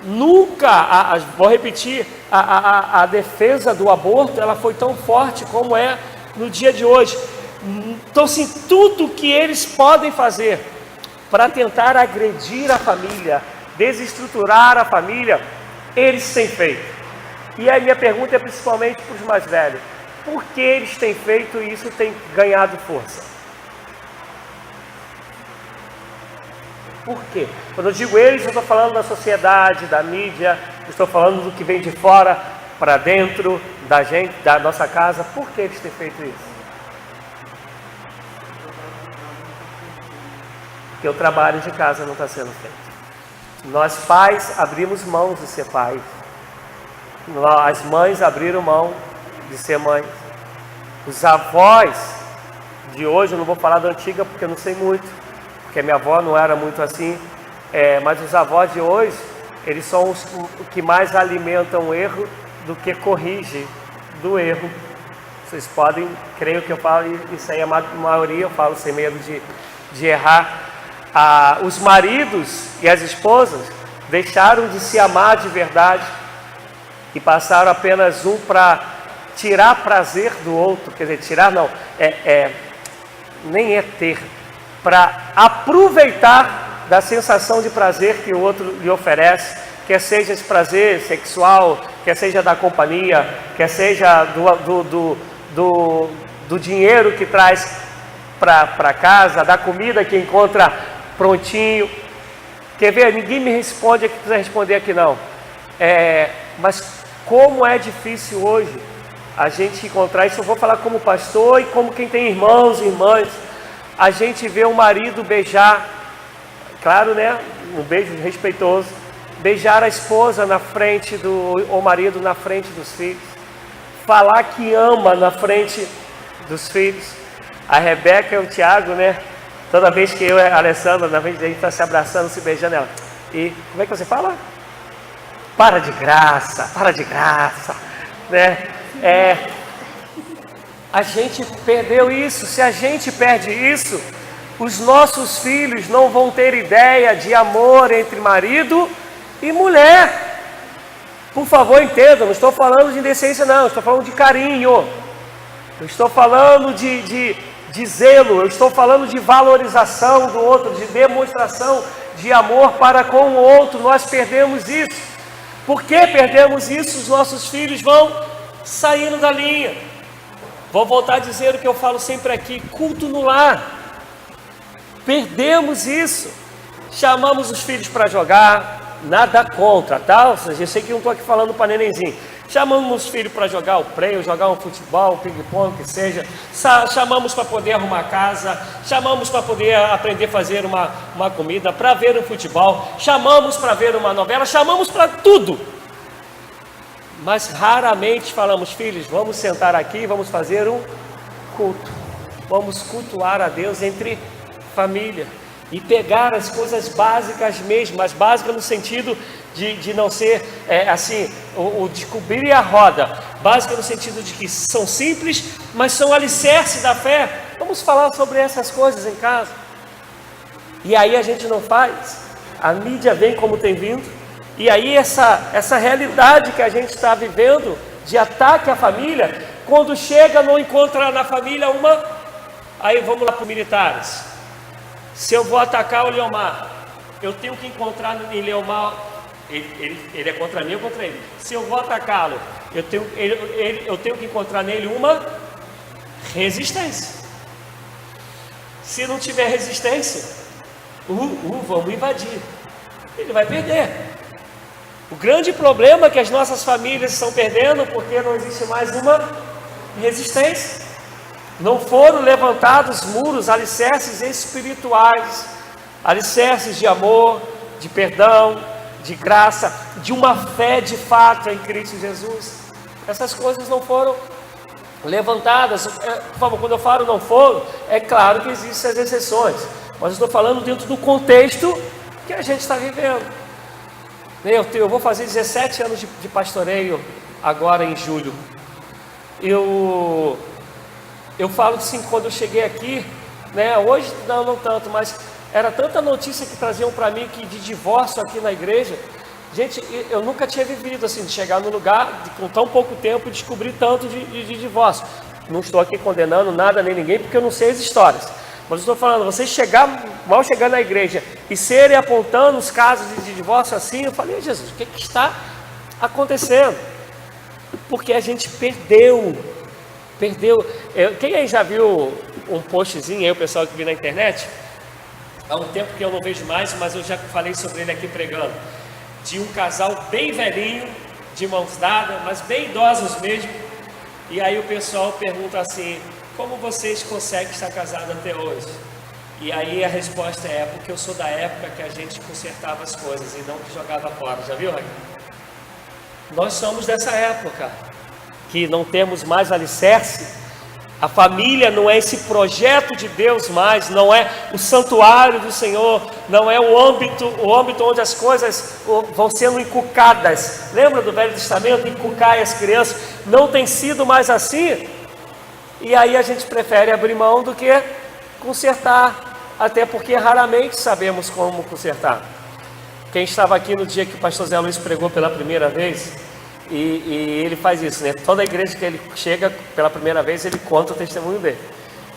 A: Nunca, vou repetir, a defesa do aborto ela foi tão forte como é no dia de hoje. Então, assim, tudo que eles podem fazer para tentar agredir a família, desestruturar a família, eles têm feito. E a minha pergunta é principalmente para os mais velhos: por que eles têm feito e isso tem ganhado força? Por quê? Quando eu digo eles, eu estou falando da sociedade, da mídia, eu estou falando do que vem de fora para dentro da gente, da nossa casa. Por que eles têm feito isso? Porque o trabalho de casa não está sendo feito. Nós pais abrimos mão de ser pais. As mães abriram mão de ser mães. Os avós de hoje, eu não vou falar da antiga porque eu não sei muito, porque minha avó não era muito assim, mas os avós de hoje, eles são os que mais alimentam o erro do que corrigem do erro. Vocês podem, creio que eu falo, isso aí a maioria eu falo sem medo de errar. Os maridos e as esposas deixaram de se amar de verdade e passaram apenas um para tirar prazer do outro, quer dizer, tirar não, nem é ter, para aproveitar da sensação de prazer que o outro lhe oferece, quer seja esse prazer sexual, quer seja da companhia, quer seja do dinheiro que traz para casa, da comida que encontra prontinho. Quer ver? Ninguém me responde aqui, precisa responder aqui não. Mas como é difícil hoje a gente encontrar isso. Eu vou falar como pastor e como quem tem irmãos e irmãs. A gente vê o marido beijar, claro, né? Um beijo respeitoso, beijar a esposa na frente ou o marido na frente dos filhos, falar que ama na frente dos filhos. A Rebeca e o Tiago, né? Toda vez que eu e a Alessandra, na frente dele, está se abraçando, se beijando, ela. E como é que você fala? Para de graça, né? A gente perdeu isso. Se a gente perde isso, os nossos filhos não vão ter ideia de amor entre marido e mulher. Por favor, entendam, não estou falando de indecência não, estou falando de carinho. Eu estou falando de zelo, eu estou falando de valorização do outro, de demonstração de amor para com o outro. Nós perdemos isso. Por que perdemos isso? Os nossos filhos vão saindo da linha. Vou voltar a dizer o que eu falo sempre aqui: culto no lar. Perdemos isso. Chamamos os filhos para jogar, nada contra, tá? Eu sei que não estou aqui falando para nenenzinho. Chamamos os filhos para jogar o play, jogar um futebol, um ping-pong, que seja. Chamamos para poder arrumar a casa. Chamamos para poder aprender a fazer uma comida, para ver um futebol. Chamamos para ver uma novela. Chamamos para tudo. Mas raramente falamos: filhos, vamos sentar aqui e vamos fazer um culto. Vamos cultuar a Deus entre família e pegar as coisas básicas mesmo, as básicas no sentido de não ser assim, o descobrir a roda, básica no sentido de que são simples, mas são alicerce da fé. Vamos falar sobre essas coisas em casa. E aí a gente não faz, a mídia vem como tem vindo, e aí essa realidade que a gente está vivendo de ataque à família, quando chega não encontra na família uma, aí vamos lá para os militares. Se eu vou atacar o Leomar, eu tenho que encontrar em Leomar, ele é contra mim ou contra ele? Se eu vou atacá-lo, eu tenho que encontrar nele uma resistência. Se não tiver resistência, vamos invadir, ele vai perder. O grande problema é que as nossas famílias estão perdendo porque não existe mais uma resistência. Não foram levantados muros, alicerces espirituais, alicerces de amor, de perdão, de graça, de uma fé de fato em Cristo Jesus. Essas coisas não foram levantadas. Por favor, quando eu falo não foram, é claro que existem as exceções, mas eu estou falando dentro do contexto que a gente está vivendo. Eu vou fazer 17 anos de pastoreio agora em julho. Eu falo assim, quando eu cheguei aqui, né, hoje não tanto, mas era tanta notícia que traziam para mim de divórcio aqui na igreja. Gente, eu nunca tinha vivido assim, de chegar no lugar, com tão pouco tempo, e descobrir tanto de divórcio. Não estou aqui condenando nada nem ninguém, porque eu não sei as histórias. Mas eu estou falando, vocês mal chegar na igreja e serem apontando os casos de divórcio assim, eu falei, Jesus, o que está acontecendo? Porque a gente perdeu. Quem aí já viu um postzinho aí, o pessoal que viu na internet? Há um tempo que eu não vejo mais, mas eu já falei sobre ele aqui pregando, de um casal bem velhinho, de mãos dadas, mas bem idosos mesmo, e aí o pessoal pergunta assim, como vocês conseguem estar casados até hoje? E aí a resposta é, porque eu sou da época que a gente consertava as coisas e não que jogava fora. Já viu, Raquel? Nós somos dessa época, que não temos mais alicerce. A família não é esse projeto de Deus mais, não é o santuário do Senhor, não é o âmbito onde as coisas vão sendo encucadas. Lembra do Velho Testamento, encucar as crianças? Não tem sido mais assim. E aí a gente prefere abrir mão do que consertar, até porque raramente sabemos como consertar. Quem estava aqui no dia que o pastor Zé Luiz pregou pela primeira vez, e ele faz isso, né? Toda igreja que ele chega pela primeira vez, ele conta o testemunho dele.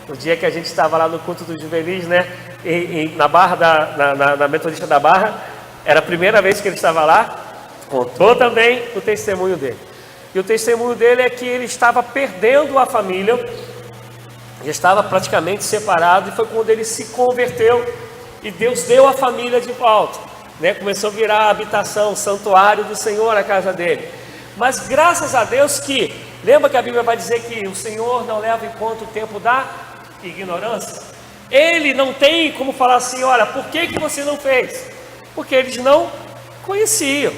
A: No dia que a gente estava lá no culto dos juvenis, né? Na Barra, na Metodista da Barra, era a primeira vez que ele estava lá, contou também o testemunho dele. E o testemunho dele é que ele estava perdendo a família, já estava praticamente separado, e foi quando ele se converteu, e Deus deu a família de volta, né? Começou a virar a habitação, o santuário do Senhor, a casa dele. Mas graças a Deus que, lembra que a Bíblia vai dizer que o Senhor não leva em conta o tempo da ignorância? Ele não tem como falar assim, olha, por que você não fez? Porque eles não conheciam.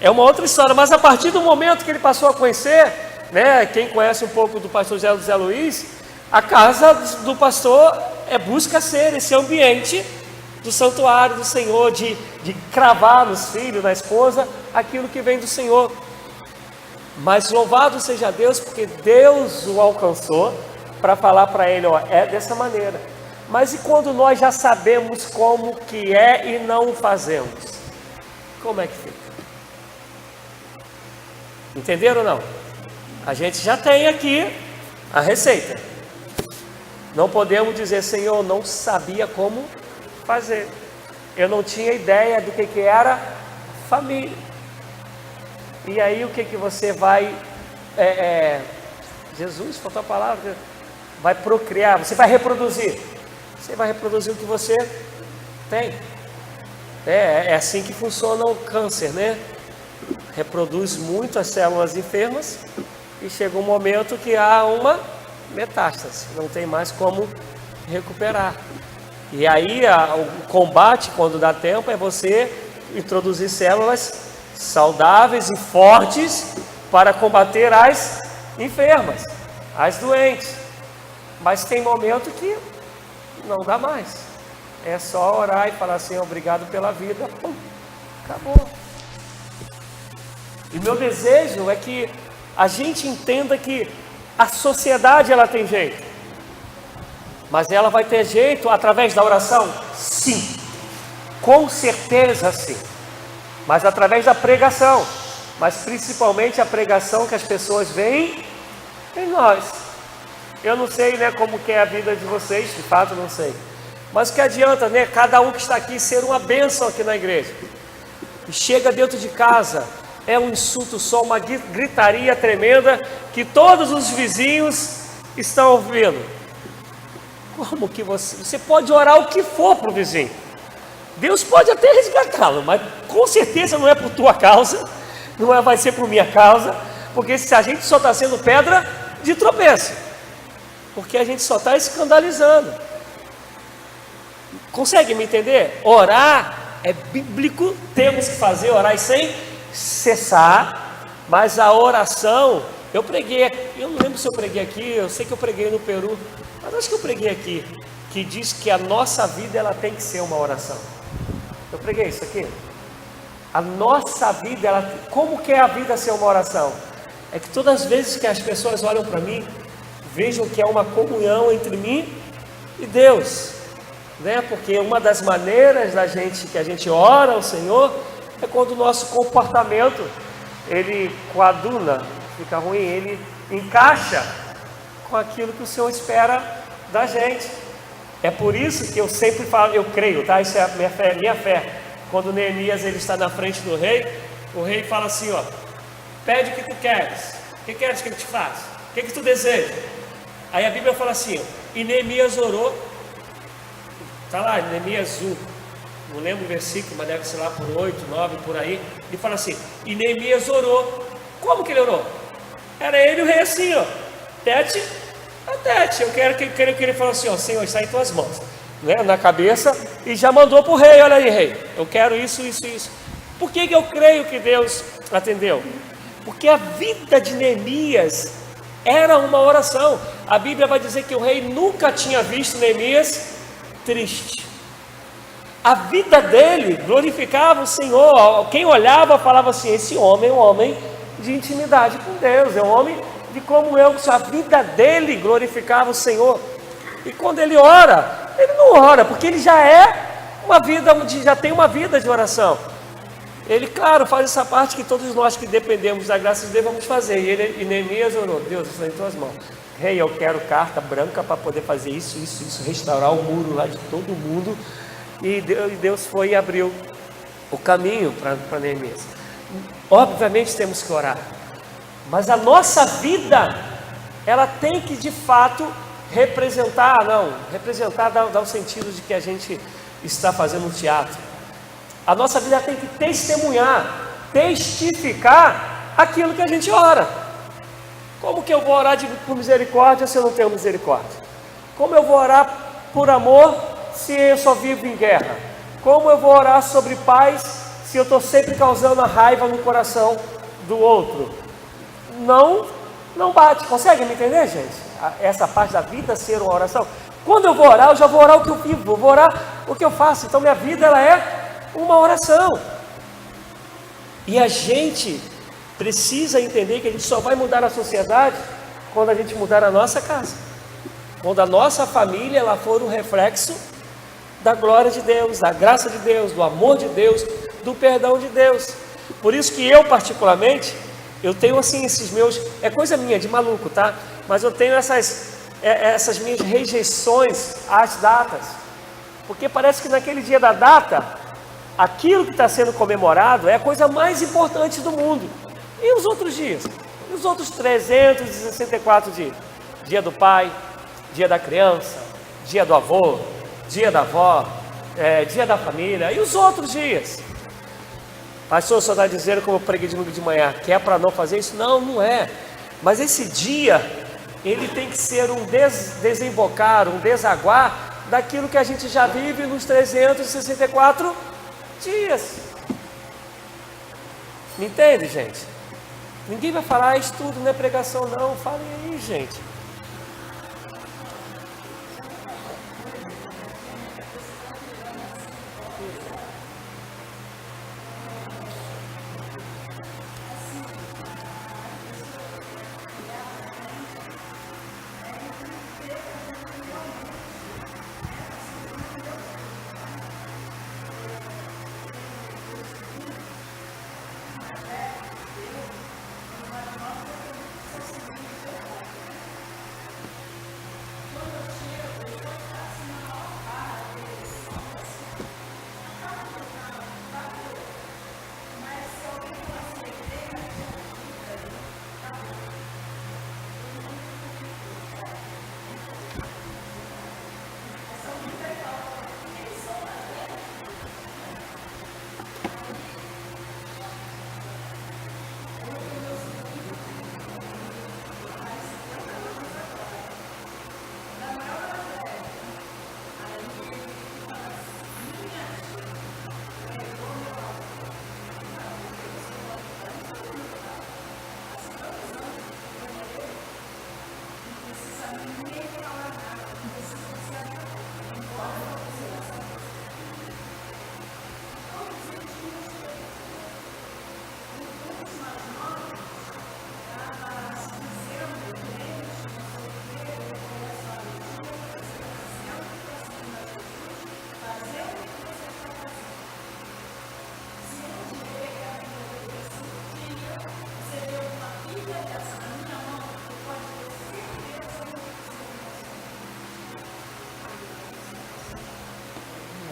A: É uma outra história, mas a partir do momento que ele passou a conhecer, né, quem conhece um pouco do pastor Zé Luiz, a casa do pastor busca ser esse ambiente do santuário do Senhor, de cravar nos filhos, na esposa, aquilo que vem do Senhor. Mas louvado seja Deus, porque Deus o alcançou para falar para ele, ó, é dessa maneira. Mas e quando nós já sabemos como que é e não o fazemos? Como é que fica? Entenderam ou não? A gente já tem aqui a receita. Não podemos dizer, Senhor, não sabia como fazer. Eu não tinha ideia do que era família. E aí o que você vai... Jesus, faltou a palavra. Vai procriar, você vai reproduzir. Você vai reproduzir o que você tem. É assim que funciona o câncer, né? Reproduz muito as células enfermas e chega um momento que há uma metástase, não tem mais como recuperar. E aí o combate, quando dá tempo, é você introduzir células saudáveis e fortes para combater as enfermas, as doentes. Mas tem momento que não dá mais. É só orar e falar assim, obrigado pela vida. Pum, acabou. E meu desejo é que a gente entenda que a sociedade ela tem jeito. Mas ela vai ter jeito através da oração? Sim. Com certeza sim. Mas através da pregação. Mas principalmente a pregação que as pessoas veem em nós. Eu não sei, né, como que é a vida de vocês, de fato não sei. Mas o que adianta, né, cada um que está aqui ser uma bênção aqui na igreja. E chega dentro de casa, é um insulto só, uma gritaria tremenda, que todos os vizinhos estão ouvindo. Como que você pode orar o que for para o vizinho. Deus pode até resgatá-lo, mas com certeza não é por tua causa, vai ser por minha causa, porque se a gente só está sendo pedra de tropeço, porque a gente só está escandalizando. Consegue me entender? Orar é bíblico, temos que fazer, orar sem cessar, mas a oração, eu não lembro se eu preguei aqui, eu sei que eu preguei no Peru, mas acho que eu preguei aqui, que diz que a nossa vida ela tem que ser uma oração. Eu preguei isso aqui? A nossa vida, como que é a vida ser uma oração? É que todas as vezes que as pessoas olham para mim, vejam que é uma comunhão entre mim e Deus, né? Porque uma das maneiras que a gente ora ao Senhor é quando o nosso comportamento ele coaduna, fica ruim, ele encaixa com aquilo que o Senhor espera da gente. É por isso que eu sempre falo, eu creio, tá? Isso é a minha fé. Quando Neemias ele está na frente do rei, o rei fala assim, ó, pede o que tu queres. O que queres que ele te faça? O que tu deseja? Aí a Bíblia fala assim, ó, e Neemias orou, tá lá, Neemias 1, não lembro o versículo, mas deve ser lá por 8, 9, por aí, ele fala assim, e Neemias orou. Como que ele orou? Era ele e o rei assim, ó, tete a tete. Eu quero que ele fale assim, ó, Senhor, está em tuas mãos, né, na cabeça, e já mandou para o rei, olha aí, rei, eu quero isso, isso, isso. Por que eu creio que Deus atendeu? Porque a vida de Neemias era uma oração. A Bíblia vai dizer que o rei nunca tinha visto Neemias triste. A vida dele glorificava o Senhor. Quem olhava falava assim, esse homem é um homem de intimidade com Deus, é um homem de comunhão. A vida dele glorificava o Senhor. E quando ele ora, ele não ora, porque ele já tem uma vida de oração. Ele, claro, faz essa parte que todos nós que dependemos da graça de Deus vamos fazer. E Neemias orou, Deus, está em tuas mãos. Rei, eu quero carta branca para poder fazer isso, restaurar o muro lá de todo mundo. E Deus foi e abriu o caminho para Neemias. Obviamente temos que orar, mas a nossa vida, ela tem que de fato representar dá o sentido de que a gente está fazendo um teatro. A nossa vida tem que testemunhar, testificar aquilo que a gente ora. Como que eu vou orar por misericórdia se eu não tenho misericórdia? Como eu vou orar por amor se eu só vivo em guerra? Como eu vou orar sobre paz se eu estou sempre causando a raiva no coração do outro? Não bate. Consegue me entender, gente? Essa parte da vida ser uma oração. Quando eu vou orar, eu já vou orar o que eu vivo, eu vou orar o que eu faço. Então minha vida ela é uma oração. E a gente precisa entender que a gente só vai mudar a sociedade quando a gente mudar a nossa casa. Quando a nossa família ela for um reflexo da glória de Deus, da graça de Deus, do amor de Deus, do perdão de Deus. Por isso que eu particularmente, eu tenho assim esses meus, é coisa minha de maluco, tá? Mas eu tenho essas minhas rejeições às datas, porque parece que naquele dia da data, aquilo que está sendo comemorado é a coisa mais importante do mundo. E os outros dias? E os outros 364 dias? Dia do pai, dia da criança, dia do avô, dia da avó, dia da família, e os outros dias? Pastor, só está dizendo, como eu preguei de domingo de manhã, que é para não fazer isso? Não, não é. Mas esse dia, ele tem que ser um desembocar, um desaguar daquilo que a gente já vive nos 364 dias. Me entende, gente? Ninguém vai falar, estudo não é pregação não. Falem aí, gente.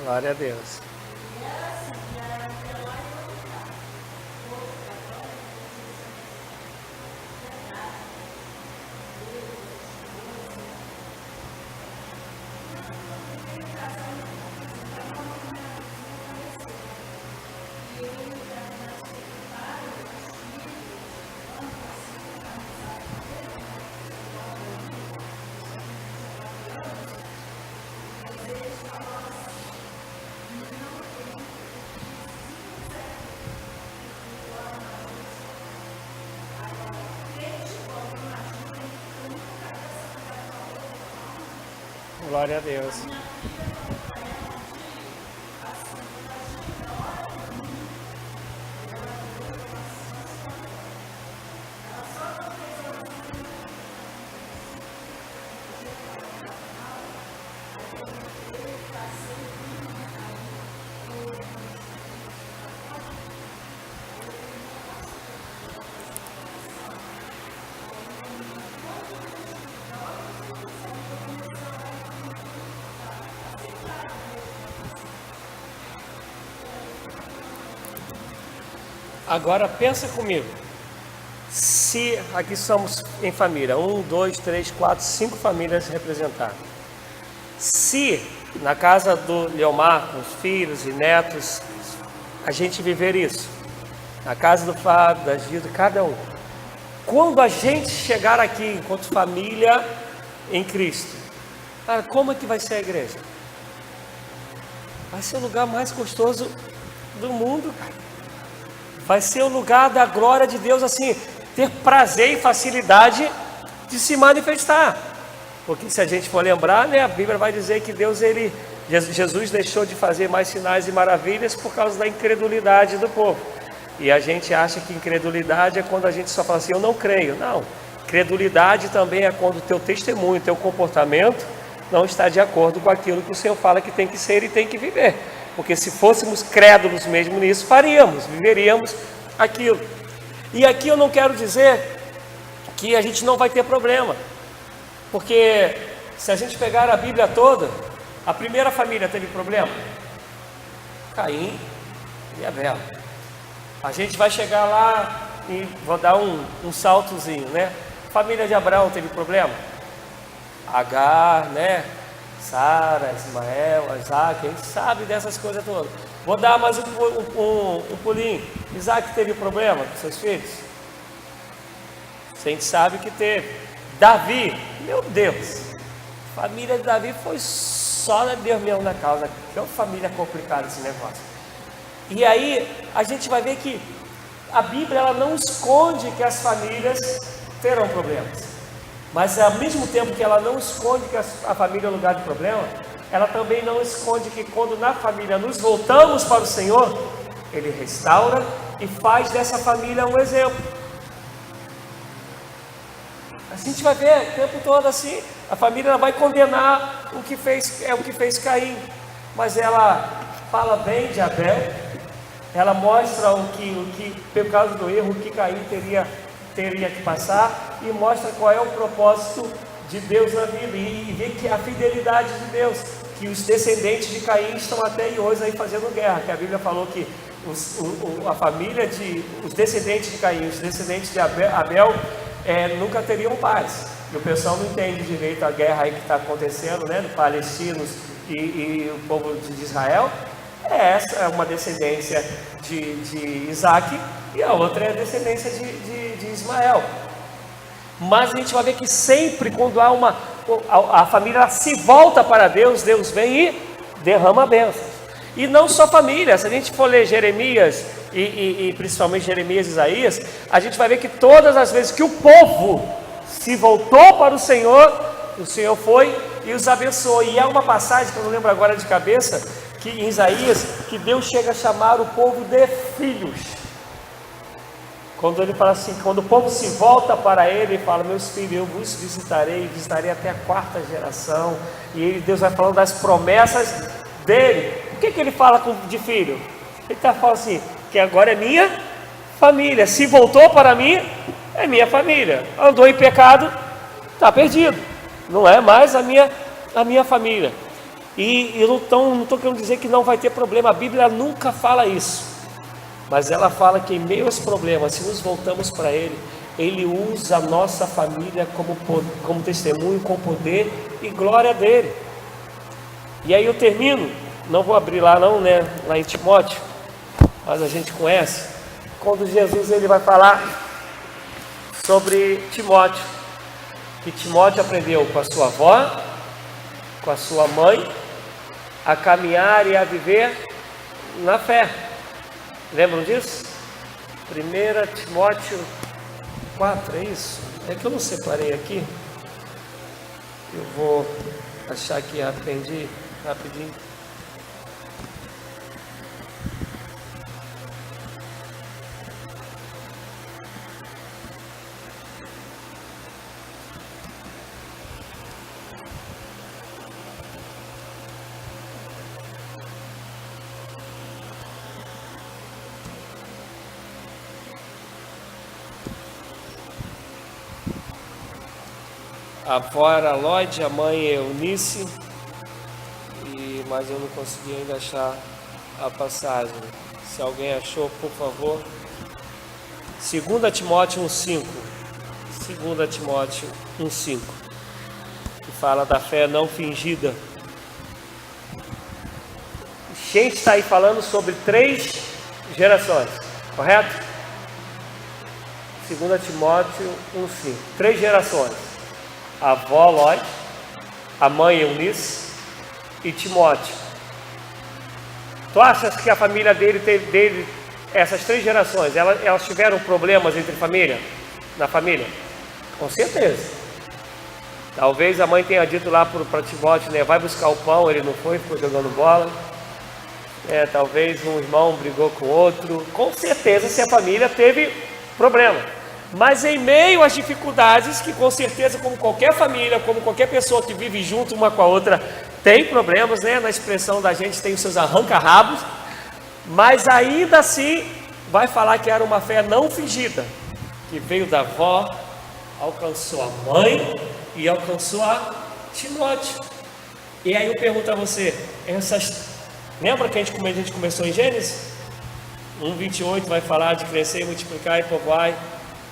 A: Glória a Deus. Glória a Deus. Agora pensa comigo, se aqui somos em família, 1, 2, 3, 4, 5 famílias representadas. Se na casa do Leomar, com os filhos e netos, a gente viver isso, na casa do Fábio, da Gilda, cada um. Quando a gente chegar aqui enquanto família em Cristo, cara, como é que vai ser a igreja? Vai ser o lugar mais gostoso do mundo, cara. Vai ser o lugar da glória de Deus, assim, ter prazer e facilidade de se manifestar. Porque se a gente for lembrar, né, a Bíblia vai dizer que Jesus deixou de fazer mais sinais e maravilhas por causa da incredulidade do povo. E a gente acha que incredulidade é quando a gente só fala assim, eu não creio. Não, credulidade também é quando o teu testemunho, o teu comportamento não está de acordo com aquilo que o Senhor fala que tem que ser e tem que viver. Porque se fôssemos crédulos mesmo nisso, faríamos, viveríamos aquilo. E aqui eu não quero dizer que a gente não vai ter problema. Porque se a gente pegar a Bíblia toda, a primeira família teve problema? Caim e Abel. A gente vai chegar lá e vou dar um saltozinho, né? Família de Abraão teve problema? Agar, né? Sara, Ismael, Isaac, a gente sabe dessas coisas todas. Vou dar mais um pulinho. Isaac teve problema com seus filhos? A gente sabe que teve. Davi, meu Deus, a família de Davi foi só Deus mesmo na causa. Que é uma família complicada esse negócio. E aí a gente vai ver que a Bíblia ela não esconde que as famílias terão problemas. Mas ao mesmo tempo que ela não esconde que a família é um lugar de problema, ela também não esconde que quando na família nos voltamos para o Senhor, Ele restaura e faz dessa família um exemplo. A gente vai ver o tempo todo assim, a família ela vai condenar o que fez Caim, mas ela fala bem de Abel, ela mostra o que por causa do erro, o que Caim teria que passar, e mostra qual é o propósito de Deus na vida, e vê que a fidelidade de Deus, que os descendentes de Caim estão até hoje aí fazendo guerra, que a Bíblia falou que os descendentes de Caim, os descendentes de Abel nunca teriam paz, e o pessoal não entende direito a guerra aí que está acontecendo, né, dos palestinos e o povo de Israel. Essa é uma descendência de Isaac e a outra é a descendência de Ismael. Mas a gente vai ver que sempre quando há a família se volta para Deus, Deus vem e derrama bênçãos. E não só família, se a gente for ler Jeremias e principalmente Jeremias e Isaías, a gente vai ver que todas as vezes que o povo se voltou para o Senhor foi e os abençoou. E há uma passagem que eu não lembro agora de cabeça, que em Isaías, que Deus chega a chamar o povo de filhos. Quando ele fala assim, quando o povo se volta para ele e fala, meus filhos, eu vos visitarei até a 4ª geração. E Deus vai falando das promessas dele. O que ele fala de filho? Ele está falando assim, que agora é minha família. Se voltou para mim, é minha família. Andou em pecado, está perdido. Não é mais a minha família. E eu não estou querendo dizer que não vai ter problema, a Bíblia nunca fala isso, mas ela fala que em meio aos problemas, se nos voltamos para Ele, Ele usa a nossa família como testemunho, com poder e glória dele. E aí eu termino, não vou abrir lá não, né, lá em Timóteo, mas a gente conhece, quando Jesus ele vai falar sobre Timóteo, que Timóteo aprendeu com a sua avó, com a sua mãe, a caminhar e a viver na fé. Lembram disso? 1 Timóteo 4, é isso? É que eu não separei aqui. Eu vou achar que aprendi rapidinho. A avó era Lloyd, a mãe Eunice, mas eu não consegui ainda achar a passagem. Se alguém achou, por favor. 2 Timóteo 1,5. 2 Timóteo 1,5, que fala da fé não fingida. A gente está aí falando sobre 3 gerações, correto? 2 Timóteo 1,5. 3 gerações. A avó Lloyd, a mãe Eunice e Timóteo. Tu achas que a família dele essas 3 gerações, elas tiveram problemas entre família? Na família? Com certeza. Talvez a mãe tenha dito lá para Timóteo, né, vai buscar o pão, ele não foi, ficou jogando bola. Talvez um irmão brigou com outro. Com certeza, se a família teve problema. Mas em meio às dificuldades, que com certeza, como qualquer família, como qualquer pessoa que vive junto uma com a outra, tem problemas, né? Na expressão da gente tem os seus arranca-rabos, mas ainda assim vai falar que era uma fé não fingida, que veio da avó, alcançou a mãe e alcançou a Timóteo. E aí eu pergunto a você, lembra que a gente começou em Gênesis? 1:28 vai falar de crescer, multiplicar e povoar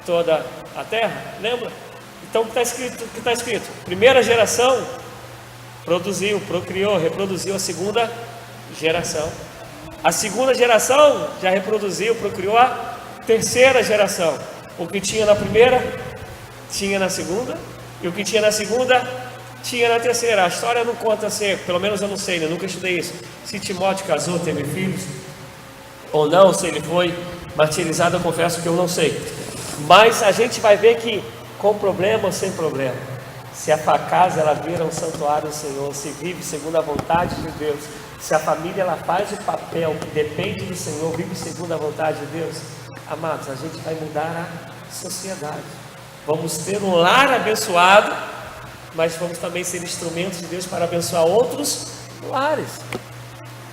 A: toda a terra, lembra? Então o que está escrito? Primeira geração produziu, procriou, reproduziu a segunda geração. A segunda geração já reproduziu, procriou a terceira geração. O que tinha na primeira, tinha na segunda, e o que tinha na segunda, tinha na terceira. A história não conta assim, pelo menos eu não sei, eu nunca estudei isso. Se Timóteo casou, teve filhos, ou não, se ele foi martirizado, eu confesso que eu não sei. Mas a gente vai ver que com problema ou sem problema, se a casa ela vira um santuário do Senhor, se vive segundo a vontade de Deus, se a família ela faz o papel que depende do Senhor, vive segundo a vontade de Deus, amados, a gente vai mudar a sociedade. Vamos ter um lar abençoado, mas vamos também ser instrumentos de Deus para abençoar outros lares,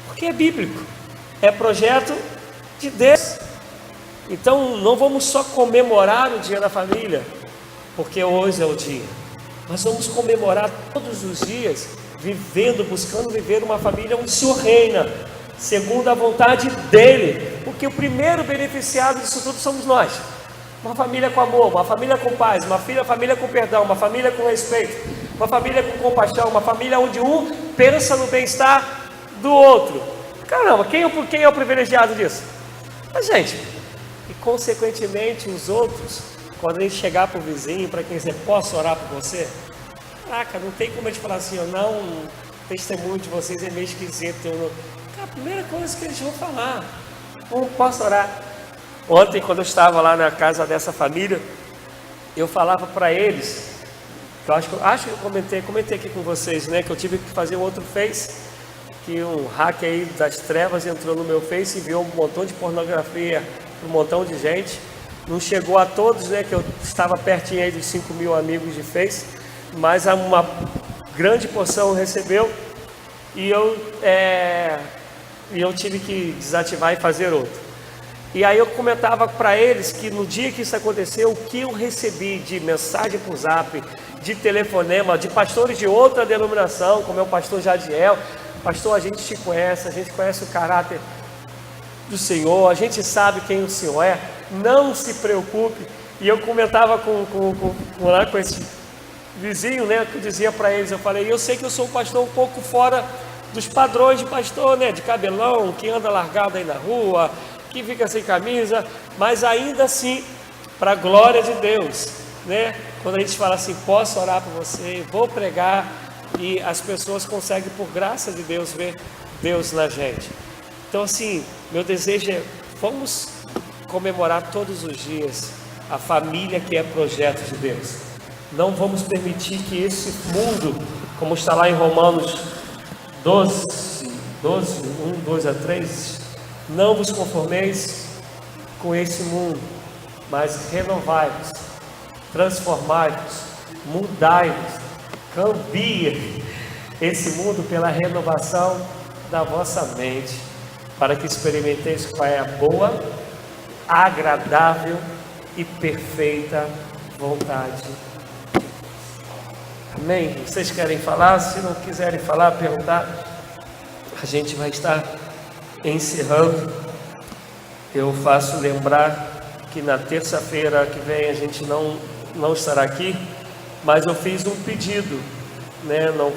A: porque é bíblico, é projeto de Deus. Então não vamos só comemorar o dia da família, porque hoje é o dia, mas vamos comemorar todos os dias, vivendo, buscando viver uma família onde o Senhor reina, segundo a vontade dEle, porque o primeiro beneficiado disso tudo somos nós. Uma família com amor, uma família com paz, uma família com perdão, uma família com respeito, uma família com compaixão, uma família onde um pensa no bem-estar do outro. Caramba, quem é o privilegiado disso? A gente. E consequentemente os outros, quando a gente chegar para o vizinho, para quem dizer, posso orar por você? Caraca, não tem como a gente falar assim, não, o testemunho de vocês é meio esquisito. A primeira coisa que eles vão falar, como posso orar? Ontem, quando eu estava lá na casa dessa família, eu falava para eles, que eu acho que eu comentei aqui com vocês, né, que eu tive que fazer um outro Face, que um hacker aí das trevas entrou no meu Face e enviou um montão de pornografia para um montão de gente. Não chegou a todos, né, que eu estava pertinho aí dos 5.000 amigos de Face, mas uma grande porção recebeu e eu tive que desativar e fazer outro. E aí eu comentava para eles que no dia que isso aconteceu, o que eu recebi de mensagem por zap, de telefonema, de pastores de outra denominação, como é o pastor Jadiel. Pastor, a gente te conhece, a gente conhece o caráter do Senhor, a gente sabe quem o Senhor é, não se preocupe. E eu comentava com esse vizinho, né, que eu dizia para eles, eu falei, eu sei que eu sou um pastor um pouco fora dos padrões de pastor, né, de cabelão, que anda largado aí na rua, que fica sem camisa, mas ainda assim, para a glória de Deus, né, quando a gente fala assim, posso orar por você, vou pregar, e as pessoas conseguem, por graça de Deus, ver Deus na gente. Então assim, meu desejo é, vamos comemorar todos os dias a família que é projeto de Deus. Não vamos permitir que esse mundo, como está lá em Romanos 12, 1, 2 a 3, não vos conformeis com esse mundo, mas renovai-vos, transformai-vos, mudai-vos, cambie esse mundo pela renovação da vossa mente, para que experimenteis qual é a boa, agradável e perfeita vontade. Amém? Vocês querem falar? Se não quiserem falar, perguntar, a gente vai estar encerrando. Eu faço lembrar que na terça-feira que vem a gente não estará aqui, mas eu fiz um pedido, né? Não